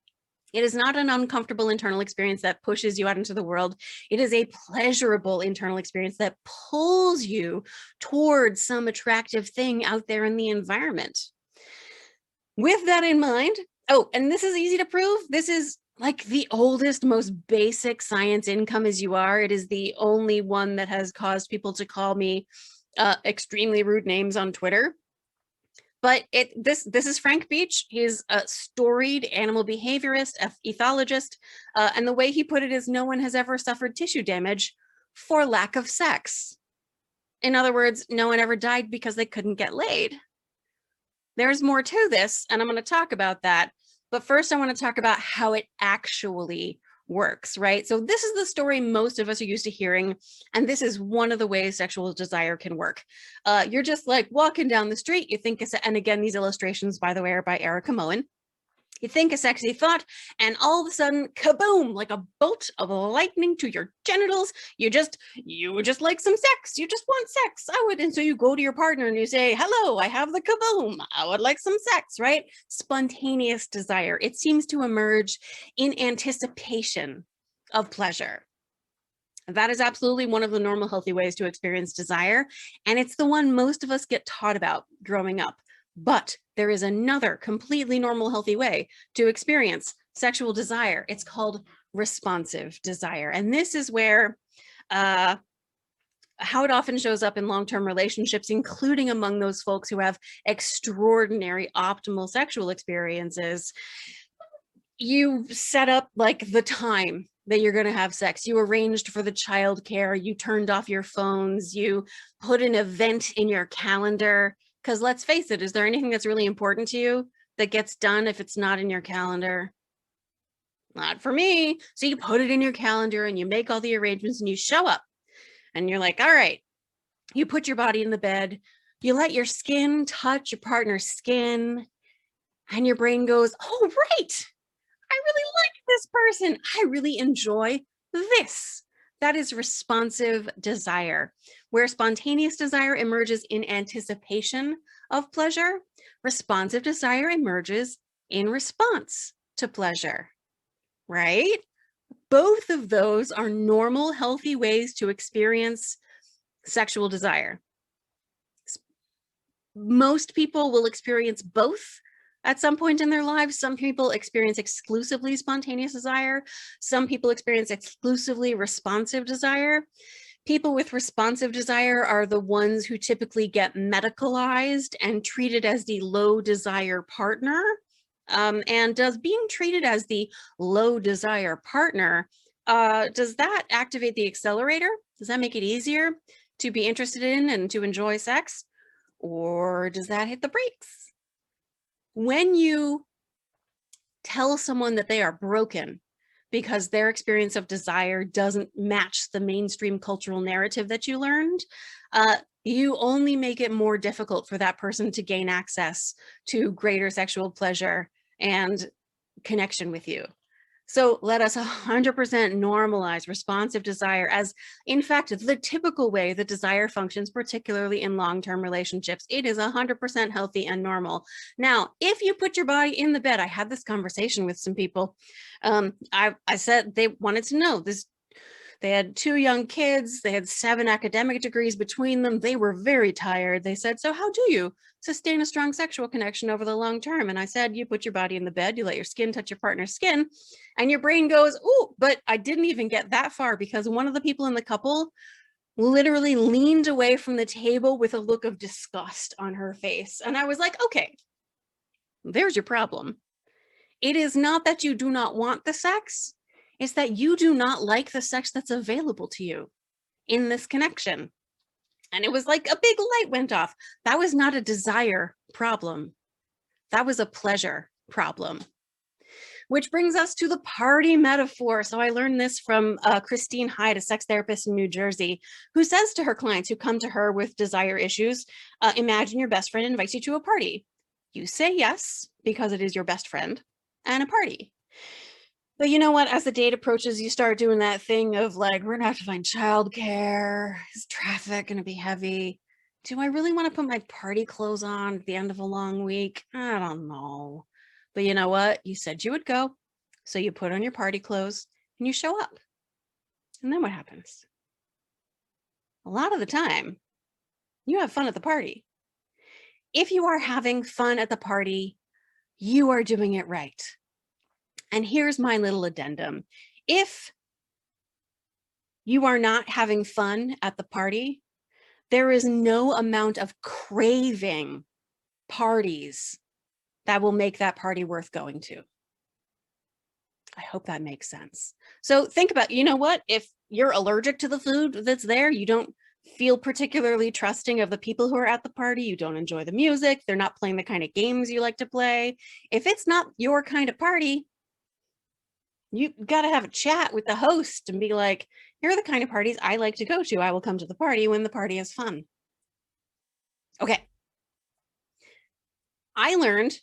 It is not an uncomfortable internal experience that pushes you out into the world. It is a pleasurable internal experience that pulls you towards some attractive thing out there in the environment. With that in mind, oh, and this is easy to prove. This is like the oldest, most basic science in Come As You Are. It is the only one that has caused people to call me extremely rude names on Twitter. But this is Frank Beach. He's a storied animal behaviorist, ethologist, and the way he put it is no one has ever suffered tissue damage for lack of sex. In other words, no one ever died because they couldn't get laid. There's more to this, and I'm going to talk about that. But first, I want to talk about how it actually works, right? So this is the story most of us are used to hearing, and this is one of the ways sexual desire can work. You're just like walking down the street, you think, and again, these illustrations, by the way, are by Erica Moen. You think a sexy thought, and all of a sudden, kaboom, like a bolt of lightning to your genitals. You would just like some sex. You just want sex. And so you go to your partner and you say, hello, I have the kaboom. I would like some sex, right? Spontaneous desire. It seems to emerge in anticipation of pleasure. That is absolutely one of the normal, healthy ways to experience desire. And it's the one most of us get taught about growing up. But there is another completely normal, healthy way to experience sexual desire. It's called responsive desire. And this is where how it often shows up in long-term relationships, including among those folks who have extraordinary optimal sexual experiences. You set up like the time that you're going to have sex. You arranged for the childcare, you turned off your phones, you put an event in your calendar. Because let's face it, is there anything that's really important to you that gets done if it's not in your calendar? Not for me. So you put it in your calendar and you make all the arrangements and you show up and you're like, all right, you put your body in the bed, you let your skin touch your partner's skin, and your brain goes, oh, right, I really like this person. I really enjoy this. That is responsive desire. Where spontaneous desire emerges in anticipation of pleasure, responsive desire emerges in response to pleasure, right? Both of those are normal, healthy ways to experience sexual desire. Most people will experience both at some point in their lives. Some people experience exclusively spontaneous desire. Some people experience exclusively responsive desire. People with responsive desire are the ones who typically get medicalized and treated as the low desire partner. And does being treated as the low desire partner, does that activate the accelerator? Does that make it easier to be interested in and to enjoy sex? Or does that hit the brakes? When you tell someone that they are broken because their experience of desire doesn't match the mainstream cultural narrative that you learned, you only make it more difficult for that person to gain access to greater sexual pleasure and connection with you. So let us 100% normalize responsive desire as, in fact, the typical way that desire functions, particularly in long-term relationships. It is 100% healthy and normal. Now, if you put your body in the bed, I had this conversation with some people. I said they wanted to know this. They had 2 young kids. They had 7 academic degrees between them. They were very tired. They said, so how do you sustain a strong sexual connection over the long term? And I said, you put your body in the bed, you let your skin touch your partner's skin, and your brain goes, oh, but I didn't even get that far because one of the people in the couple literally leaned away from the table with a look of disgust on her face. And I was like, okay, there's your problem. It is not that you do not want the sex. It's that you do not like the sex that's available to you in this connection. And it was like a big light went off. That was not a desire problem. That was a pleasure problem. Which brings us to the party metaphor. So I learned this from Christine Hyde, a sex therapist in New Jersey, who says to her clients who come to her with desire issues, imagine your best friend invites you to a party. You say yes, because it is your best friend, and a party. But you know what? As the date approaches, you start doing that thing of like, we're gonna have to find childcare. Is traffic gonna be heavy? Do I really want to put my party clothes on at the end of a long week? I don't know. But you know what? You said you would go. So you put on your party clothes and you show up. And then what happens? A lot of the time, you have fun at the party. If you are having fun at the party, you are doing it right. And here's my little addendum. If you are not having fun at the party, there is no amount of craving parties that will make that party worth going to. I hope that makes sense. So think about, you know what? If you're allergic to the food that's there, you don't feel particularly trusting of the people who are at the party, you don't enjoy the music, they're not playing the kind of games you like to play. If it's not your kind of party, you got to have a chat with the host and be like, here are the kind of parties I like to go to. I will come to the party when the party is fun. Okay. I learned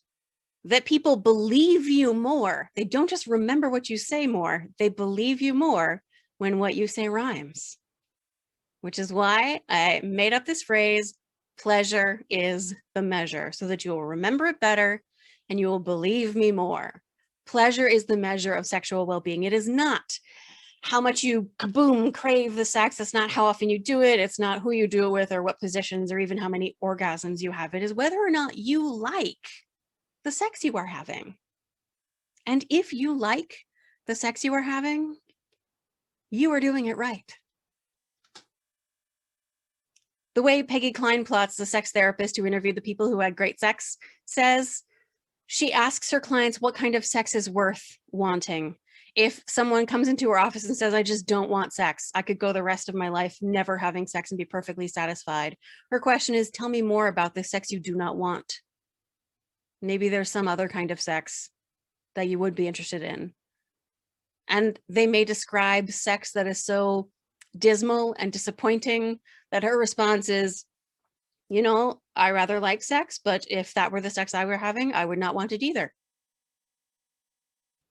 that people believe you more. They don't just remember what you say more. They believe you more when what you say rhymes, which is why I made up this phrase, pleasure is the measure, so that you will remember it better and you will believe me more. Pleasure is the measure of sexual well-being. It is not how much you kaboom crave the sex. It's not how often you do it. It's not who you do it with or what positions or even how many orgasms you have. It is whether or not you like the sex you are having. And if you like the sex you are having, you are doing it right. The way Peggy Kleinplatz, the sex therapist who interviewed the people who had great sex, says, she asks her clients what kind of sex is worth wanting. If someone comes into her office and says, I just don't want sex, I could go the rest of my life never having sex and be perfectly satisfied. Her question is, tell me more about the sex you do not want. Maybe there's some other kind of sex that you would be interested in. And they may describe sex that is so dismal and disappointing that her response is, you know, I rather like sex, but if that were the sex I were having, I would not want it either.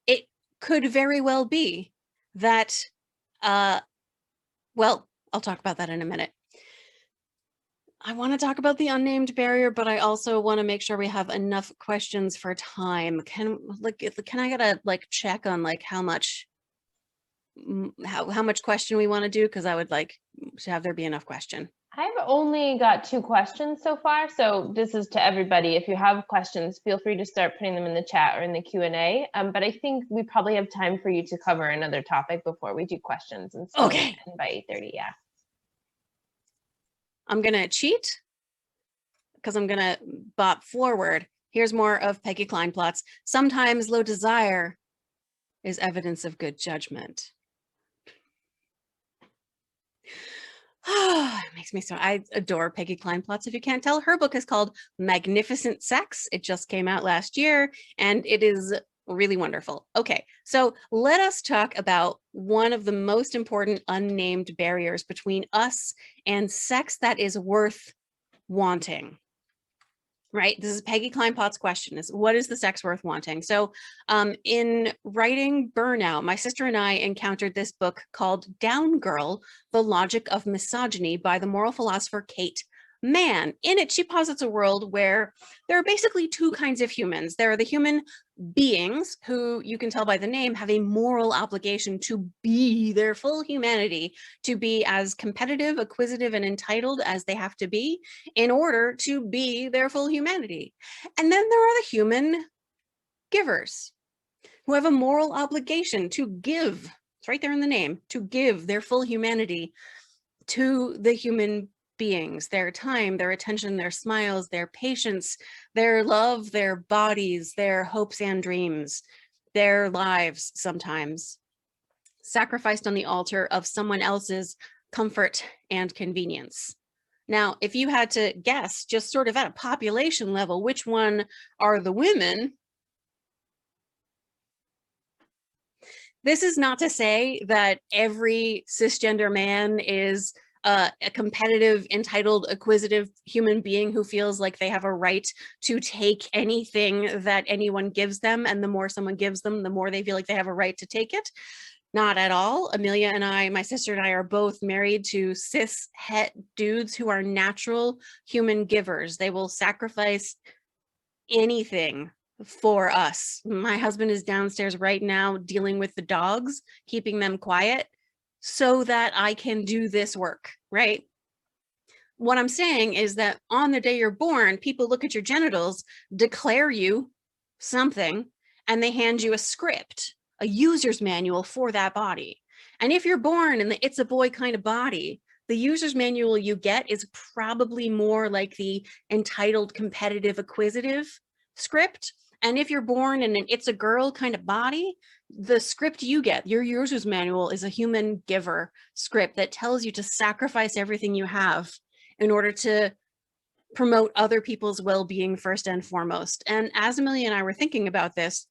It could very well be that, well, I'll talk about that in a minute. I want to talk about the unnamed barrier, but I also want to make sure we have enough questions for time. Can I get a check on how much question we want to do? Because I would like to have there be enough question. I've only got 2 questions so far, so this is to everybody. If you have questions, feel free to start putting them in the chat or in the Q&A. But I think we probably have time for you to cover another topic before we do questions, and so okay, by 8:30, yeah. I'm gonna cheat because I'm gonna bop forward. Here's more of Peggy Kleinplott's. Sometimes low desire is evidence of good judgment. It makes me so, I adore Peggy Kleinplott's. If you can't tell, her book is called Magnificent Sex. It just came out last year and it is really wonderful. Okay, so let us talk about one of the most important unnamed barriers between us and sex that is worth wanting. Right? This is Peggy Kleinplott's question, is what is the sex worth wanting? So in writing Burnout, my sister and I encountered this book called Down Girl, The Logic of Misogyny by the moral philosopher Kate Mann. In it, she posits a world where there are basically 2 kinds of humans. There are the human beings who, you can tell by the name, have a moral obligation to be their full humanity, to be as competitive, acquisitive, and entitled as they have to be in order to be their full humanity. And then there are the human givers who have a moral obligation to give, it's right there in the name, to give their full humanity to the human beings, their time, their attention, their smiles, their patience, their love, their bodies, their hopes and dreams, their lives sometimes, sacrificed on the altar of someone else's comfort and convenience. Now, if you had to guess, just sort of at a population level, which one are the women? This is not to say that every cisgender man is a competitive, entitled, acquisitive human being who feels like they have a right to take anything that anyone gives them, and the more someone gives them, the more they feel like they have a right to take it. Not at all. Amelia and I, my sister and I, are both married to cis het dudes who are natural human givers. They will sacrifice anything for us. My husband is downstairs right now dealing with the dogs, keeping them quiet so that I can do this work, right? What I'm saying is that on the day you're born, people look at your genitals, declare you something, and they hand you a script, a user's manual for that body. And if you're born in the It's a Boy kind of body, the user's manual you get is probably more like the entitled, competitive, acquisitive script. And if you're born in an It's a Girl kind of body, the script you get, your user's manual, is a human giver script that tells you to sacrifice everything you have in order to promote other people's well-being first and foremost. And as Amelia and I were thinking about this,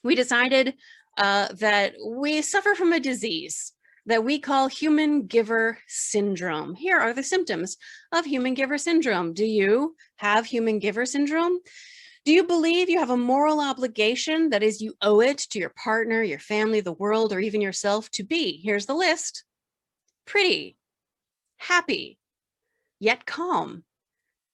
we decided that we suffer from a disease that we call human giver syndrome. Here are the symptoms of human giver syndrome. Do you have human giver syndrome? Do you believe you have a moral obligation, that is, you owe it to your partner, your family, the world, or even yourself to be, here's the list, pretty, happy, yet calm,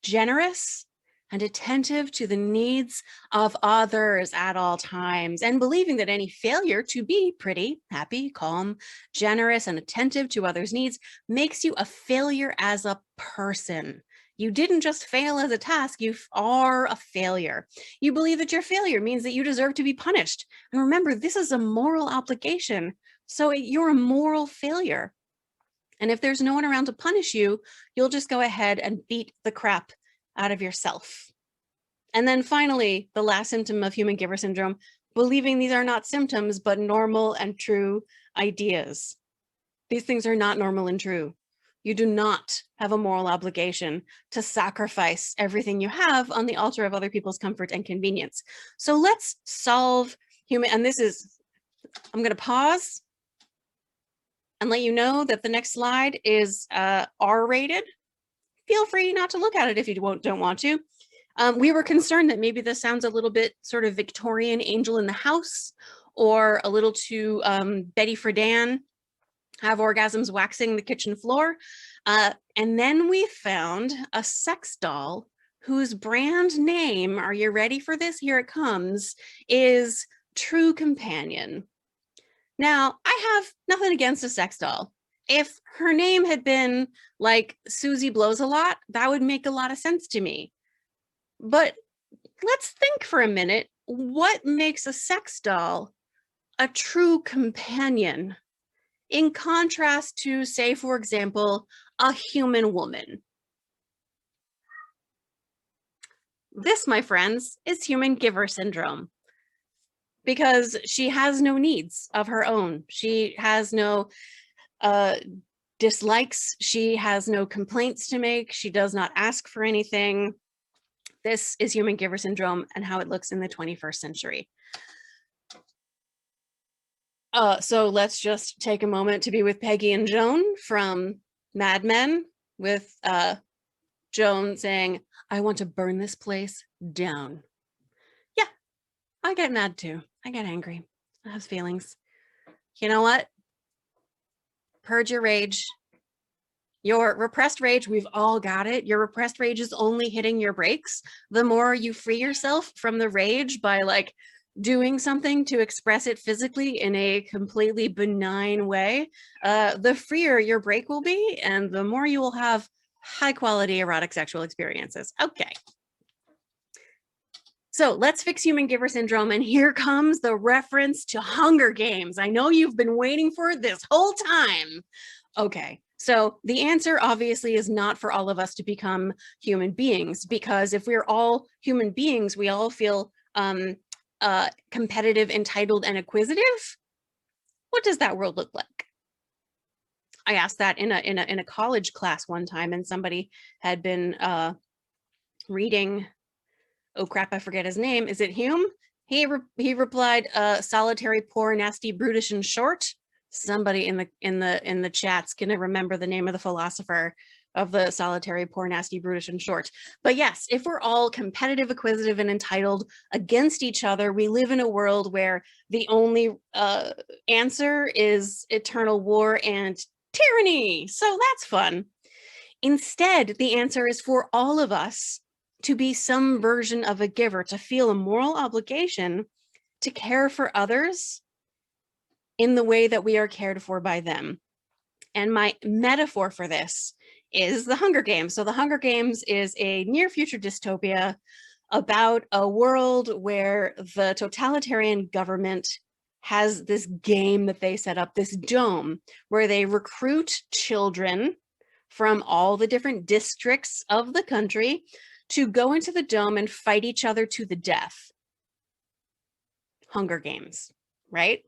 generous, and attentive to the needs of others at all times, and believing that any failure to be pretty, happy, calm, generous, and attentive to others' needs makes you a failure as a person. You didn't just fail as a task, you are a failure. You believe that your failure means that you deserve to be punished. And remember, this is a moral obligation, so you're a moral failure. And if there's no one around to punish you, you'll just go ahead and beat the crap out of yourself. And then finally, the last symptom of human giver syndrome, believing these are not symptoms, but normal and true ideas. These things are not normal and true. You do not have a moral obligation to sacrifice everything you have on the altar of other people's comfort and convenience. So let's solve human, and I'm going to pause and let you know that the next slide is R-rated. Feel free not to look at it if you don't want to. We were concerned that maybe this sounds a little bit sort of Victorian Angel in the House, or a little too Betty Friedan, have orgasms waxing the kitchen floor. And then we found a sex doll whose brand name, are you ready for this? Here it comes, is True Companion. Now, I have nothing against a sex doll. If her name had been like Susie Blows a Lot, that would make a lot of sense to me. But let's think for a minute, what makes a sex doll a true companion in contrast to, say, for example, a human woman? This, my friends, is human giver syndrome, because she has no needs of her own. She has no dislikes. She has no complaints to make. She does not ask for anything. This is human giver syndrome and how it looks in the 21st century. So let's just take a moment to be with Peggy and Joan from Mad Men, with Joan saying, "I want to burn this place down." Yeah, I get mad too. I get angry. I have feelings. You know what? Purge your rage. Your repressed rage, we've all got it. Your repressed rage is only hitting your brakes. The more you free yourself from the rage by like doing something to express it physically in a completely benign way, the freer your brake will be, and the more you will have high quality erotic sexual experiences. Okay. So let's fix human giver syndrome. And here comes the reference to Hunger Games. I know you've been waiting for it this whole time. Okay. So the answer obviously is not for all of us to become human beings, because if we're all human beings, we all feel competitive, entitled, and acquisitive. What does that world look like? I asked that in a college class one time, and somebody had been reading, oh crap, I forget his name. Is it Hume? He replied, "Solitary, poor, nasty, brutish, and short." Somebody in the chat's gonna remember the name of the philosopher of the solitary, poor, nasty, brutish, and short. But yes, if we're all competitive, acquisitive, and entitled against each other, we live in a world where the only answer is eternal war and tyranny. So that's fun. Instead, the answer is for all of us to be some version of a giver, to feel a moral obligation to care for others in the way that we are cared for by them. And my metaphor for this is the Hunger Games. So the Hunger Games is a near future dystopia about a world where the totalitarian government has this game that they set up, this dome, where they recruit children from all the different districts of the country to go into the dome and fight each other to the death. Hunger Games, right?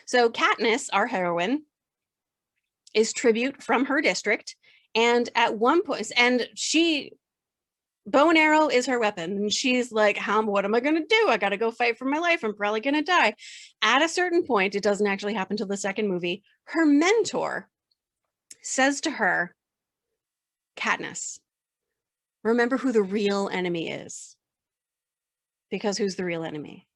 So Katniss, our heroine, is tribute from her district, and at one point, and bow and arrow is her weapon, and she's like, what am I gonna do? I gotta go fight for my life. I'm probably gonna die. At a certain point, it doesn't actually happen till the second movie, her mentor says to her, "Katniss, remember who the real enemy is." Because who's the real enemy?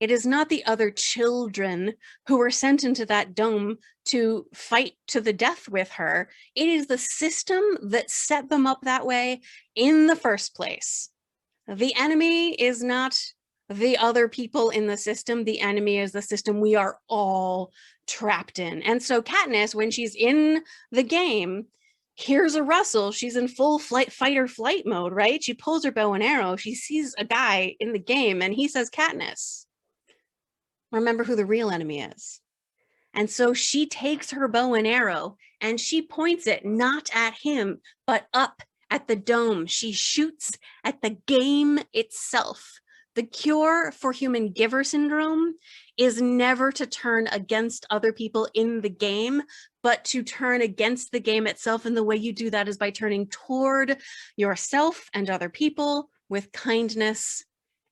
It is not the other children who were sent into that dome to fight to the death with her. It is the system that set them up that way in the first place. The enemy is not the other people in the system. The enemy is the system we are all trapped in. And so Katniss, when she's in the game, here's a rustle. She's in full fight or flight mode, right? She pulls her bow and arrow. She sees a guy in the game, and he says, "Katniss, remember who the real enemy is." And so she takes her bow and arrow and she points it not at him, but up at the dome. She shoots at the game itself The cure for human giver syndrome is never to turn against other people in the game, but to turn against the game itself. And the way you do that is by turning toward yourself and other people with kindness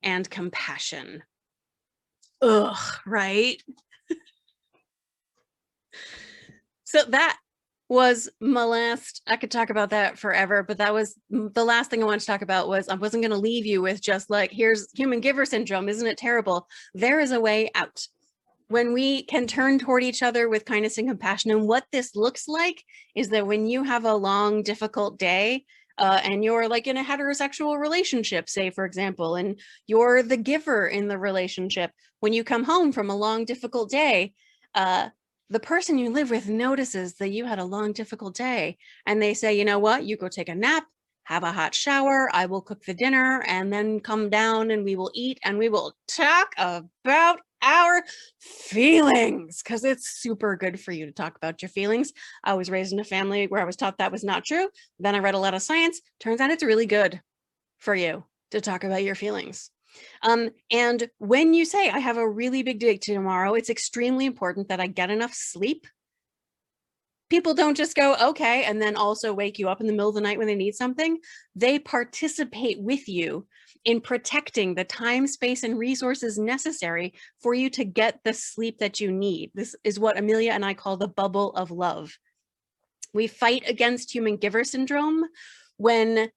and compassion. Ugh, right? So that was my last, I could talk about that forever, but that was the last thing I wanted to talk about. Was I wasn't going to leave you with just like, here's human giver syndrome, isn't it terrible? There is a way out. When we can turn toward each other with kindness and compassion. And what this looks like is that when you have a long, difficult day, and you're like in a heterosexual relationship, say, for example, and you're the giver in the relationship, when you come home from a long, difficult day, the person you live with notices that you had a long, difficult day, and they say, you know what, you go take a nap, have a hot shower, I will cook the dinner, and then come down and we will eat and we will talk about our feelings, because it's super good for you to talk about your feelings. I was raised in a family where I was taught that was not true. Then I read a lot of science. Turns out it's really good for you to talk about your feelings. And when you say, I have a really big day tomorrow, it's extremely important that I get enough sleep. People don't just go, okay, and then also wake you up in the middle of the night when they need something. They participate with you in protecting the time, space, and resources necessary for you to get the sleep that you need. This is what Amelia and I call the bubble of love. We fight against human giver syndrome when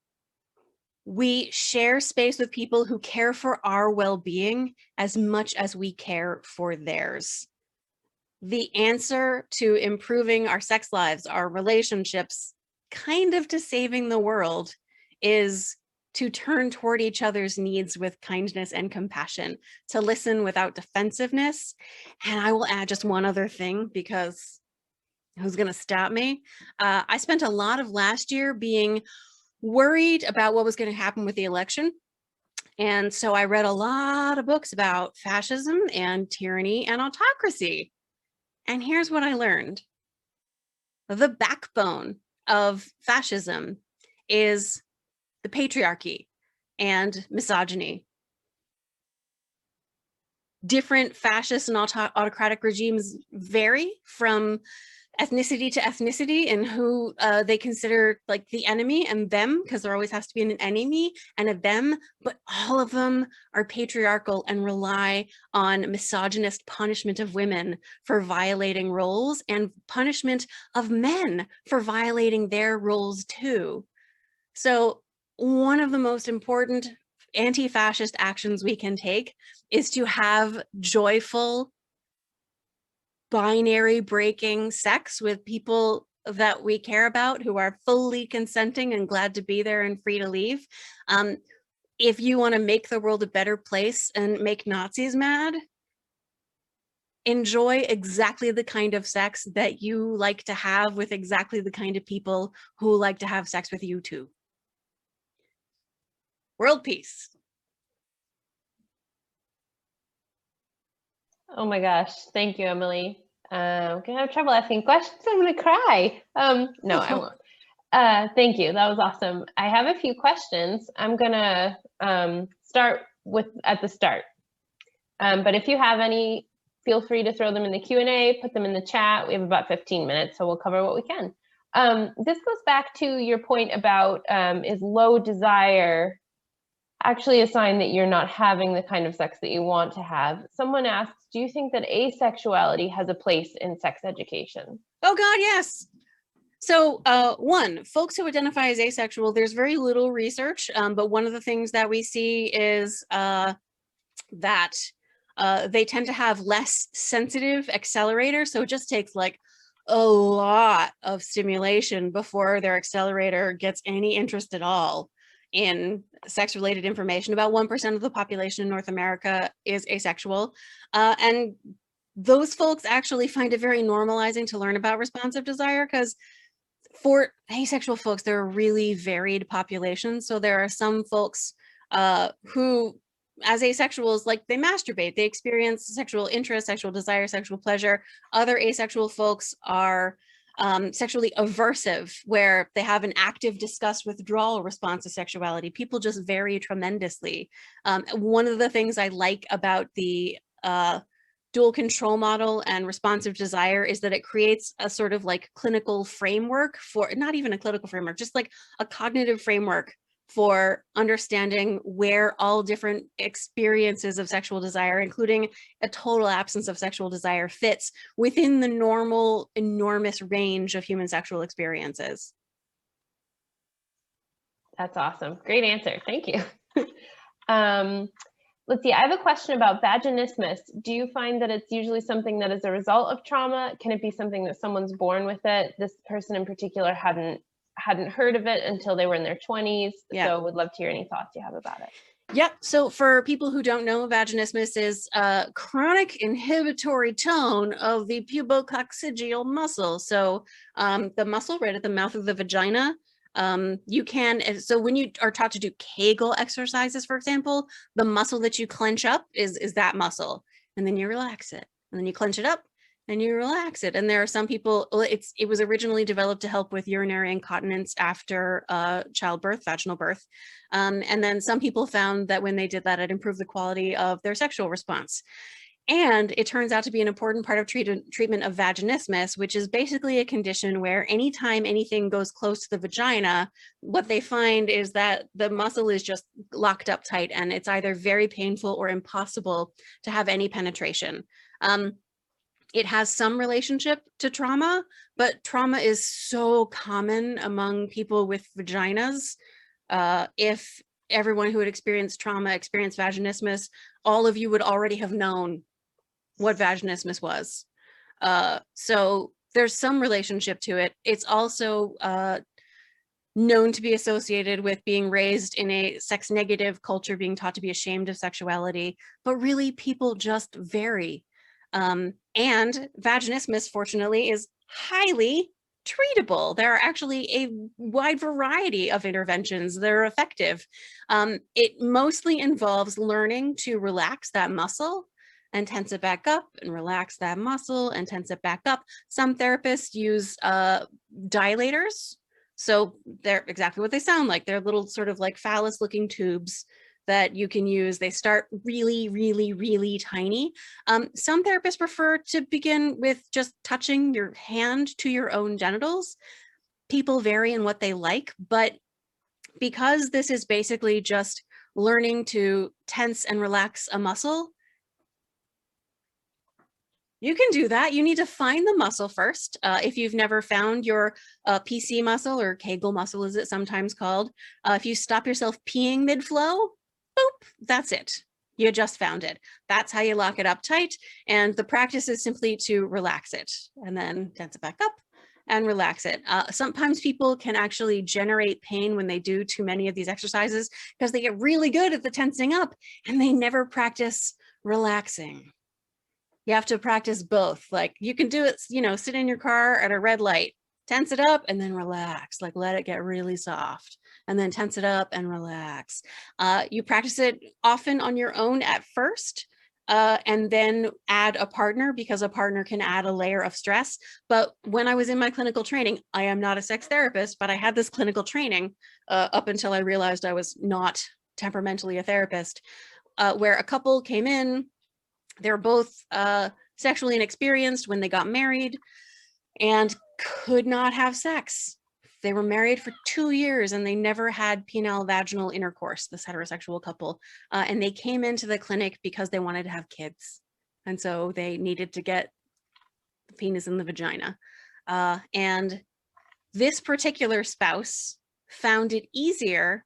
we share space with people who care for our well-being as much as we care for theirs. The answer to improving our sex lives, our relationships, kind of to saving the world, is to turn toward each other's needs with kindness and compassion, to listen without defensiveness. And I will add just one other thing, because who's going to stop me? I spent a lot of last year being worried about what was going to happen with the election. And so I read a lot of books about fascism and tyranny and autocracy. And here's what I learned. The backbone of fascism is the patriarchy and misogyny. Different fascist and autocratic regimes vary from ethnicity to ethnicity and who they consider like the enemy and them, because there always has to be an enemy and a them, but all of them are patriarchal and rely on misogynist punishment of women for violating roles and punishment of men for violating their roles too. So one of the most important anti-fascist actions we can take is to have joyful, binary breaking sex with people that we care about who are fully consenting and glad to be there and free to leave. If you want to make the world a better place and make Nazis mad, enjoy exactly the kind of sex that you like to have with exactly the kind of people who like to have sex with you too. World peace. Oh my gosh, thank you, Emily. I'm gonna have trouble asking questions. I'm gonna cry. No, I won't. Thank you. That was awesome. I have a few questions. I'm gonna start with at the start. But if you have any, feel free to throw them in the Q&A, put them in the chat. We have about 15 minutes, so we'll cover what we can. This goes back to your point about is low desire actually a sign that you're not having the kind of sex that you want to have? Someone asks, do you think that asexuality has a place in sex education? Oh God, yes. So one, folks who identify as asexual, there's very little research, but one of the things that we see is that they tend to have less sensitive accelerator. So it just takes like a lot of stimulation before their accelerator gets any interest at all in sex-related information. About 1% of the population in North America is asexual. And those folks actually find it very normalizing to learn about responsive desire, because for asexual folks, they're a really varied population. So there are some folks who, as asexuals, like they masturbate, they experience sexual interest, sexual desire, sexual pleasure. Other asexual folks are sexually aversive, where they have an active disgust withdrawal response to sexuality. People just vary tremendously. One of the things I like about the dual control model and responsive desire is that it creates a sort of like clinical framework for, not even a clinical framework, just like a cognitive framework for understanding where all different experiences of sexual desire, including a total absence of sexual desire, fits within the normal, enormous range of human sexual experiences. That's awesome. Great answer. Thank you. Let's see. I have a question about vaginismus. Do you find that it's usually something that is a result of trauma? Can it be something that someone's born with it? This person in particular hadn't heard of it until they were in their 20s. Yeah. So would love to hear any thoughts you have about it. Yep. So for people who don't know, vaginismus is a chronic inhibitory tone of the pubococcygeal muscle. So the muscle right at the mouth of the vagina, you can, so when you are taught to do Kegel exercises, for example, the muscle that you clench up is that muscle, and then you relax it, and then you clench it up and you relax it. And there are some people, it was originally developed to help with urinary incontinence after childbirth, vaginal birth. And then some people found that when they did that, it improved the quality of their sexual response. And it turns out to be an important part of treatment of vaginismus, which is basically a condition where anytime anything goes close to the vagina, what they find is that the muscle is just locked up tight, and it's either very painful or impossible to have any penetration. It has some relationship to trauma, but trauma is so common among people with vaginas. If everyone who had experienced trauma experienced vaginismus, all of you would already have known what vaginismus was. So there's some relationship to it. It's also known to be associated with being raised in a sex negative culture, being taught to be ashamed of sexuality, but really people just vary. And vaginismus, fortunately, is highly treatable. There are actually a wide variety of interventions that are effective. It mostly involves learning to relax that muscle and tense it back up, and relax that muscle and tense it back up. Some therapists use dilators. So they're exactly what they sound like. They're little sort of like phallus looking tubes that you can use. They start really, really, really tiny. Some therapists prefer to begin with just touching your hand to your own genitals. People vary in what they like, but because this is basically just learning to tense and relax a muscle, you can do that. You need to find the muscle first. If you've never found your PC muscle, or Kegel muscle as it's sometimes called, if you stop yourself peeing mid-flow, boop, that's it. You just found it. That's how you lock it up tight. And the practice is simply to relax it and then tense it back up and relax it. Sometimes people can actually generate pain when they do too many of these exercises because they get really good at the tensing up and they never practice relaxing. You have to practice both. Like you can do it, you know, sit in your car at a red light, tense it up and then relax, like let it get really soft, and then tense it up and relax. You practice it often on your own at first, and then add a partner, because a partner can add a layer of stress. But when I was in my clinical training, I am not a sex therapist, but I had this clinical training up until I realized I was not temperamentally a therapist, where a couple came in. They were both sexually inexperienced when they got married and could not have sex. They were married for 2 years and they never had penile vaginal intercourse, this heterosexual couple. And they came into the clinic because they wanted to have kids. And so they needed to get the penis in the vagina. And this particular spouse found it easier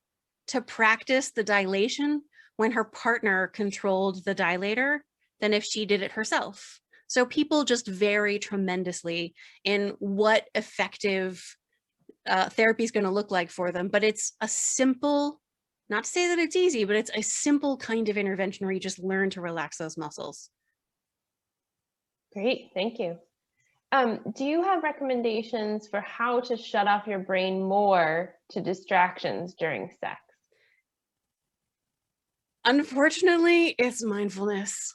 to practice the dilation when her partner controlled the dilator than if she did it herself. So people just vary tremendously in what effective therapy is going to look like for them. But it's a simple, not to say that it's easy, but it's a simple kind of intervention where you just learn to relax those muscles. Great, thank you. Do you have recommendations for how to shut off your brain more to distractions during sex? Unfortunately, it's mindfulness.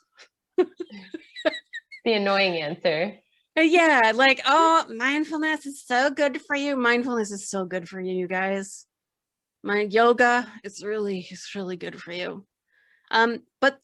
The annoying answer. Yeah, like, oh, mindfulness is so good for you. Mindfulness is so good for you, you guys. My yoga, it's really good for you. But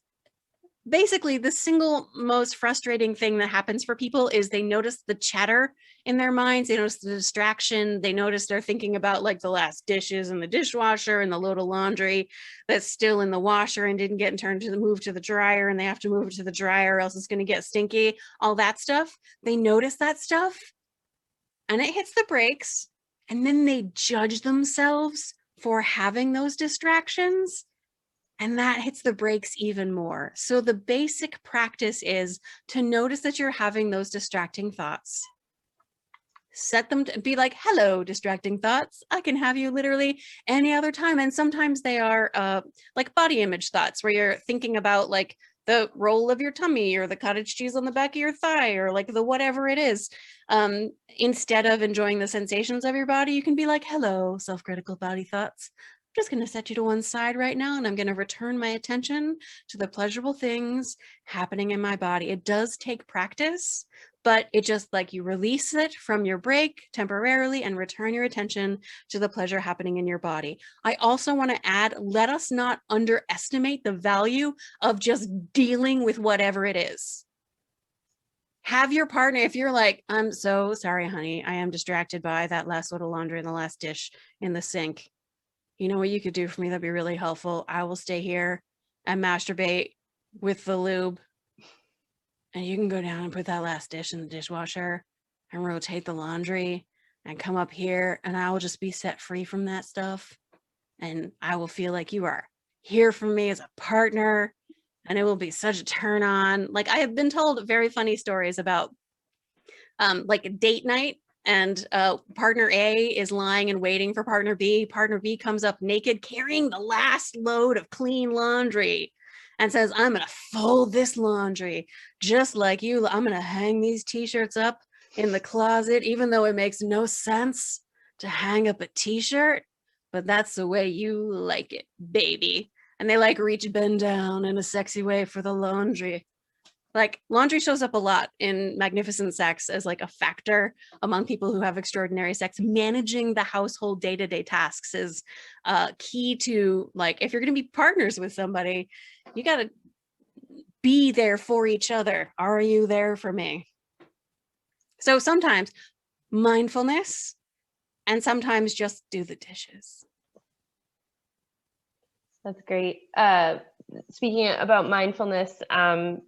basically the single most frustrating thing that happens for people is they notice the chatter in their minds. They notice the distraction. They notice they're thinking about like the last dishes in the dishwasher and the load of laundry that's still in the washer and didn't get turned to the move to the dryer, and they have to move it to the dryer or else it's going to get stinky. All that stuff. They notice that stuff and it hits the brakes, and then they judge themselves for having those distractions. And that hits the brakes even more. So the basic practice is to notice that you're having those distracting thoughts. Set them to be like, hello, distracting thoughts. I can have you literally any other time. And sometimes they are like body image thoughts where you're thinking about like the roll of your tummy or the cottage cheese on the back of your thigh or like the whatever it is. Instead of enjoying the sensations of your body, you can be like, hello, self-critical body thoughts. I'm just going to set you to one side right now, and I'm going to return my attention to the pleasurable things happening in my body. It does take practice, but it just like you release it from your break temporarily and return your attention to the pleasure happening in your body. I also want to add, let us not underestimate the value of just dealing with whatever it is. Have your partner, if you're like, I'm so sorry, honey, I am distracted by that last load of laundry and the last dish in the sink. You know what you could do for me that'd be really helpful? I will stay here and masturbate with the lube. And you can go down and put that last dish in the dishwasher and rotate the laundry and come up here, and I will just be set free from that stuff. And I will feel like you are here for me as a partner, and it will be such a turn on. Like I have been told very funny stories about like a date night, and partner A is lying and waiting for partner B. Partner B comes up naked carrying the last load of clean laundry and says, I'm going to fold this laundry just like you. I'm going to hang these t-shirts up in the closet, even though it makes no sense to hang up a t-shirt, but that's the way you like it, baby. And they like reach, bend down in a sexy way for the laundry. Like laundry shows up a lot in magnificent sex as like a factor among people who have extraordinary sex. Managing the household day-to-day tasks is key to, like, if you're going to be partners with somebody, you got to be there for each other. Are you there for me? So sometimes mindfulness, and sometimes just do the dishes. That's great. Speaking about mindfulness,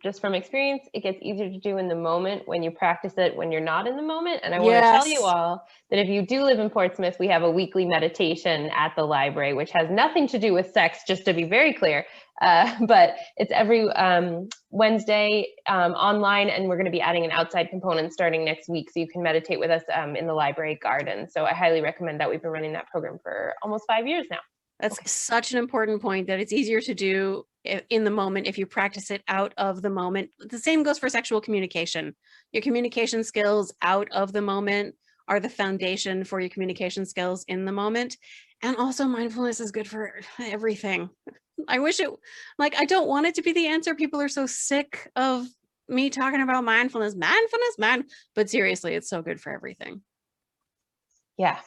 just from experience, it gets easier to do in the moment when you practice it when you're not in the moment. And I want to tell you all that if you do live in Portsmouth, we have a weekly meditation at the library, which has nothing to do with sex, just to be very clear. But it's every Wednesday online, and we're going to be adding an outside component starting next week, so you can meditate with us in the library garden. So I highly recommend that. We've been running that program for almost 5 years now. That's such an important point, that it's easier to do in the moment if you practice it out of the moment. The same goes for sexual communication. Your communication skills out of the moment are the foundation for your communication skills in the moment. And also mindfulness is good for everything. I wish it, like, I don't want it to be the answer. People are so sick of me talking about mindfulness, but seriously, it's so good for everything. Yeah.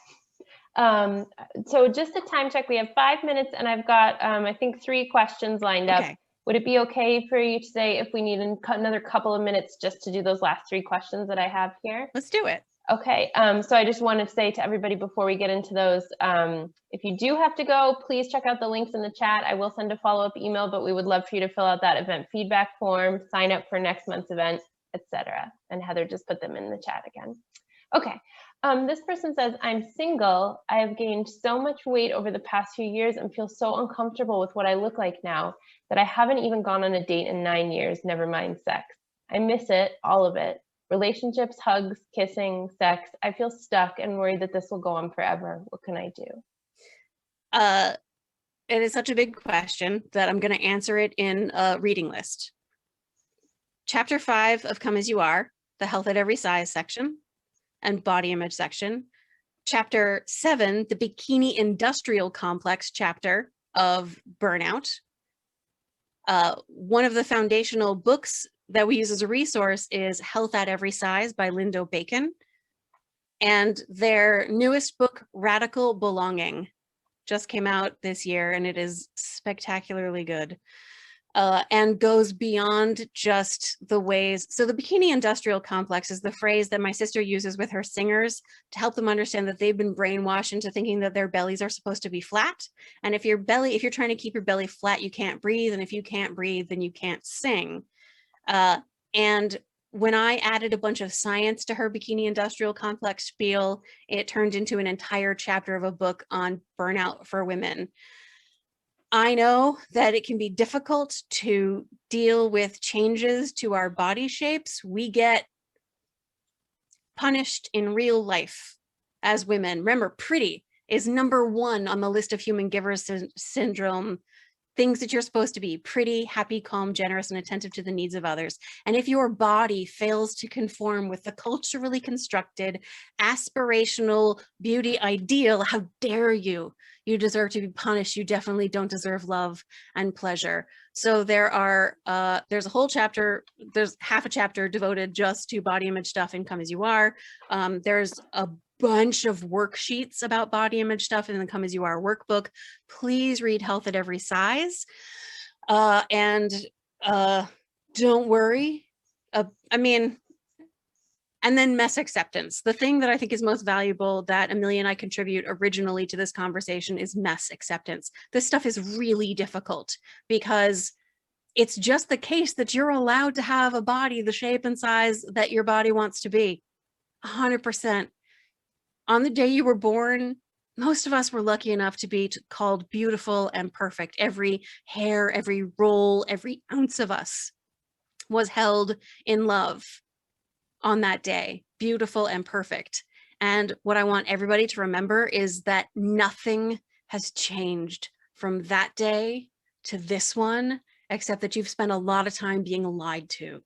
So just a time check, we have 5 minutes, and I've got, I think 3 questions lined up. Would it be okay for you to say if we need another couple of minutes just to do those last 3 questions that I have here? Let's do it. Okay. So I just wanted to say to everybody before we get into those, if you do have to go, please check out the links in the chat. I will send a follow-up email, but we would love for you to fill out that event feedback form, sign up for next month's event, etc. And Heather just put them in the chat again. Okay. This person says, I'm single. I have gained so much weight over the past few years and feel so uncomfortable with what I look like now that I haven't even gone on a date in 9 years, never mind sex. I miss it, all of it. Relationships, hugs, kissing, sex. I feel stuck and worried that this will go on forever. What can I do? It is such a big question that I'm going to answer it in a reading list. Chapter 5 of Come As You Are, the Health at Every Size section and body image section. Chapter 7, the Bikini Industrial Complex chapter of burnout. One of the foundational books that we use as a resource is Health at Every Size by Lindo Bacon. And their newest book, Radical Belonging, just came out this year, and it is spectacularly good. And goes beyond just the ways. So the bikini industrial complex is the phrase that my sister uses with her singers to help them understand that they've been brainwashed into thinking that their bellies are supposed to be flat. And if you're trying to keep your belly flat, you can't breathe. And if you can't breathe, then you can't sing. And when I added a bunch of science to her bikini industrial complex spiel, it turned into an entire chapter of a book on burnout for women. I know that it can be difficult to deal with changes to our body shapes. We get punished in real life as women. Remember, pretty is number 1 on the list of human givers syndrome. Things that you're supposed to be: pretty, happy, calm, generous, and attentive to the needs of others. And if your body fails to conform with the culturally constructed, aspirational beauty ideal, how dare you? You deserve to be punished. You definitely don't deserve love and pleasure. So there's a whole chapter, there's half a chapter devoted just to body image stuff in Come As You Are. There's a bunch of worksheets about body image stuff in the Come As You Are workbook. Please read Health at Every Size. And don't worry. And then mess acceptance. The thing that I think is most valuable that Amelia and I contribute originally to this conversation is mess acceptance. This stuff is really difficult because it's just the case that you're allowed to have a body the shape and size that your body wants to be. 100%. On the day you were born, most of us were lucky enough to be called beautiful and perfect. Every hair, every roll, every ounce of us was held in love on that day, beautiful and perfect. And what I want everybody to remember is that nothing has changed from that day to this one, except that you've spent a lot of time being lied to,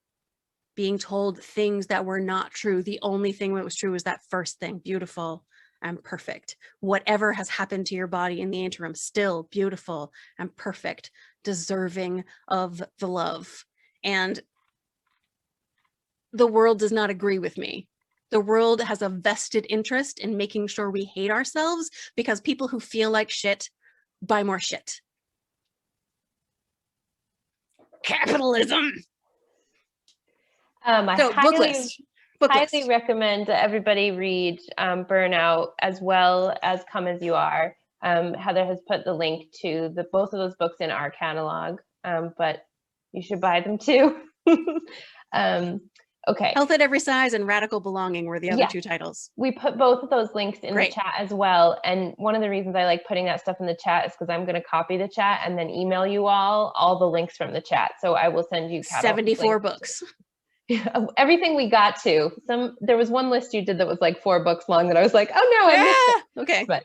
being told things that were not true. The only thing that was true was that first thing, beautiful and perfect. Whatever has happened to your body in the interim, still beautiful and perfect, deserving of the love. And the world does not agree with me. The world has a vested interest in making sure we hate ourselves because people who feel like shit buy more shit. Capitalism. I book list. highly recommend that everybody read Burnout as well as Come As You Are. Heather has put the link to both of those books in our catalog, but you should buy them too. Okay. Health at Every Size and Radical Belonging were the other two titles. We put both of those links in the chat as well. And one of the reasons I like putting that stuff in the chat is because I'm going to copy the chat and then email you all the links from the chat. So I will send you 74 books. Everything we got to. There was one list you did that was like 4 books long that I was like, oh no, I missed it. Okay. But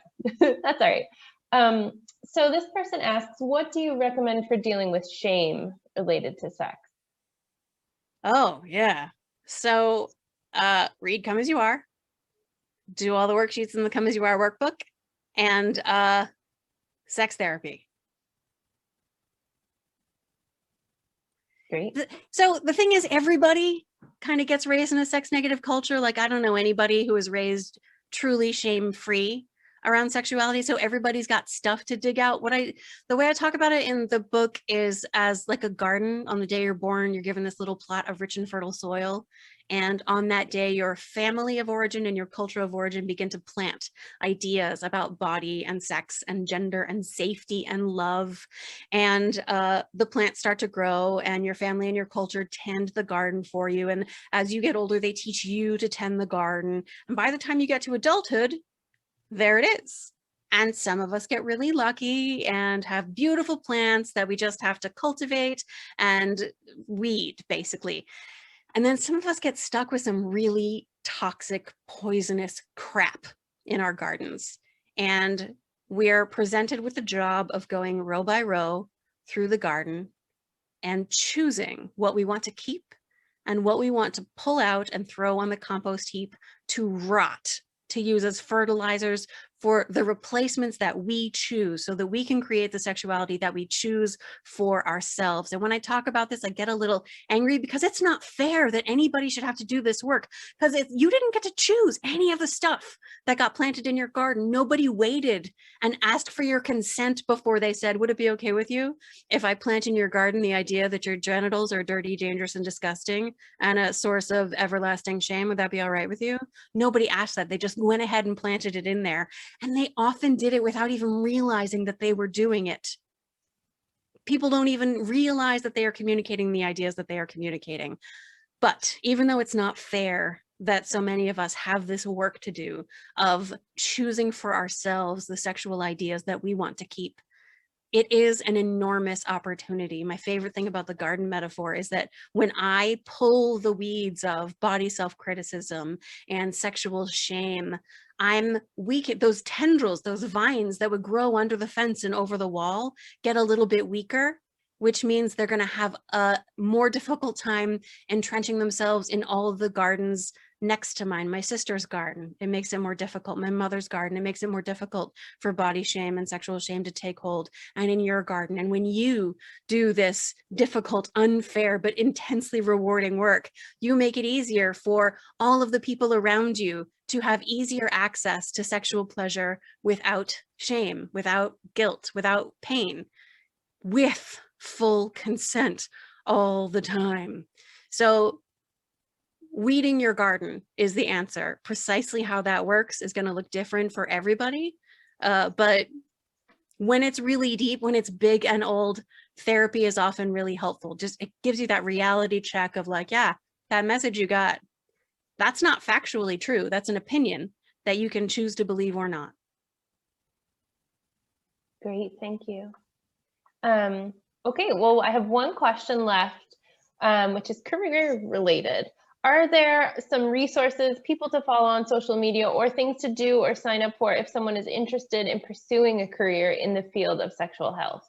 that's all right. So this person asks, what do you recommend for dealing with shame related to sex? Oh, yeah. So read Come As You Are, do all the worksheets in the Come As You Are workbook, and sex therapy. Great. So the thing is, everybody kind of gets raised in a sex negative culture. Like, I don't know anybody who was raised truly shame-free around sexuality. So everybody's got stuff to dig out. The way I talk about it in the book is as like a garden. On the day you're born, you're given this little plot of rich and fertile soil. And on that day, your family of origin and your culture of origin begin to plant ideas about body and sex and gender and safety and love. And the plants start to grow, and your family and your culture tend the garden for you. And as you get older, they teach you to tend the garden. And by the time you get to adulthood, there it is. And some of us get really lucky and have beautiful plants that we just have to cultivate and weed, basically. And then some of us get stuck with some really toxic, poisonous crap in our gardens. And we're presented with the job of going row by row through the garden and choosing what we want to keep and what we want to pull out and throw on the compost heap to rot, to use as fertilizers for the replacements that we choose so that we can create the sexuality that we choose for ourselves. And when I talk about this, I get a little angry because it's not fair that anybody should have to do this work, because if you didn't get to choose any of the stuff that got planted in your garden, nobody waited and asked for your consent before they said, would it be okay with you if I plant in your garden the idea that your genitals are dirty, dangerous, and disgusting and a source of everlasting shame? Would that be all right with you? Nobody asked that. They just went ahead and planted it in there. And they often did it without even realizing that they were doing it. People don't even realize that they are communicating the ideas that they are communicating. But even though it's not fair that so many of us have this work to do of choosing for ourselves the sexual ideas that we want to keep, it is an enormous opportunity. My favorite thing about the garden metaphor is that when I pull the weeds of body self-criticism and sexual shame, I'm weak. Those tendrils, those vines that would grow under the fence and over the wall get a little bit weaker, which means they're going to have a more difficult time entrenching themselves in all of the gardens next to mine. My sister's garden, it makes it more difficult. My mother's garden, it makes it more difficult for body shame and sexual shame to take hold. And in your garden, and when you do this difficult, unfair, but intensely rewarding work, you make it easier for all of the people around you to have easier access to sexual pleasure without shame, without guilt, without pain, with full consent all the time. So weeding your garden is the answer. Precisely how that works is going to look different for everybody. But when it's really deep, when it's big and old, therapy is often really helpful. Just it gives you that reality check of like, yeah, that message you got, that's not factually true. That's an opinion that you can choose to believe or not. Great, thank you. Okay, well, I have one question left, which is career related. Are there some resources, people to follow on social media, or things to do or sign up for if someone is interested in pursuing a career in the field of sexual health?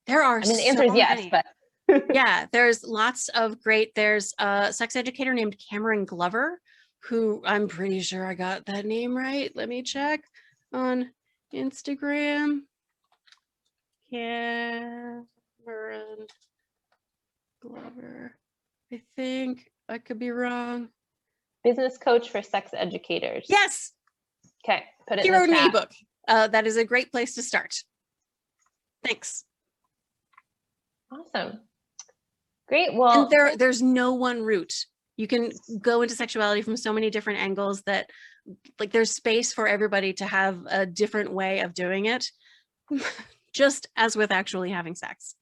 There are I mean, the answer is yes, but yeah, there's lots of great, there's a sex educator named Cameron Glover, who I'm pretty sure I got that name right. Let me check on Instagram. Cameron Glover. I think I could be wrong. Business coach for sex educators. Yes. Okay, put it He in the wrote an chat. ebook. That is a great place to start. Thanks. Awesome. Great. Well, and there's no one route. You can go into sexuality from so many different angles that like there's space for everybody to have a different way of doing it, just as with actually having sex.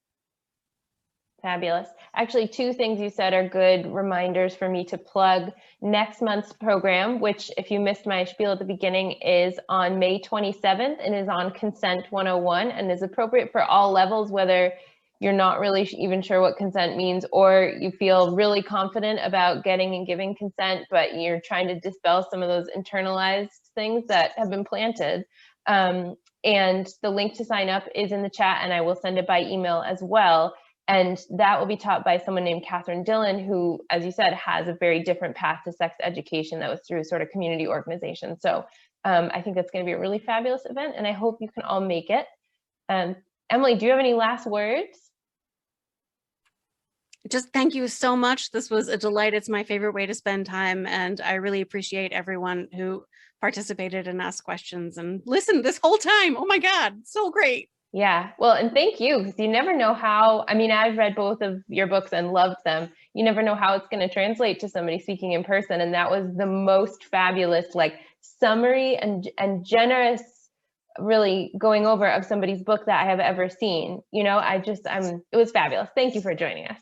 Fabulous. Actually, two things you said are good reminders for me to plug next month's program, which, if you missed my spiel at the beginning, is on May 27th and is on Consent 101 and is appropriate for all levels, whether you're not really even sure what consent means, or you feel really confident about getting and giving consent, but you're trying to dispel some of those internalized things that have been planted. And the link to sign up is in the chat, and I will send it by email as well. And that will be taught by someone named Catherine Dillon, who, as you said, has a very different path to sex education that was through sort of community organization. So I think that's going to be a really fabulous event, and I hope you can all make it. Emily, do you have any last words? Just thank you so much. This was a delight. It's my favorite way to spend time, and I really appreciate everyone who participated and asked questions and listened this whole time. Oh my God, so great. Yeah, well, and thank you, because you never know how, I mean, I've read both of your books and loved them. You never know how it's going to translate to somebody speaking in person. And that was the most fabulous, like, summary and generous, really going over of somebody's book that I have ever seen. You know, it was fabulous. Thank you for joining us.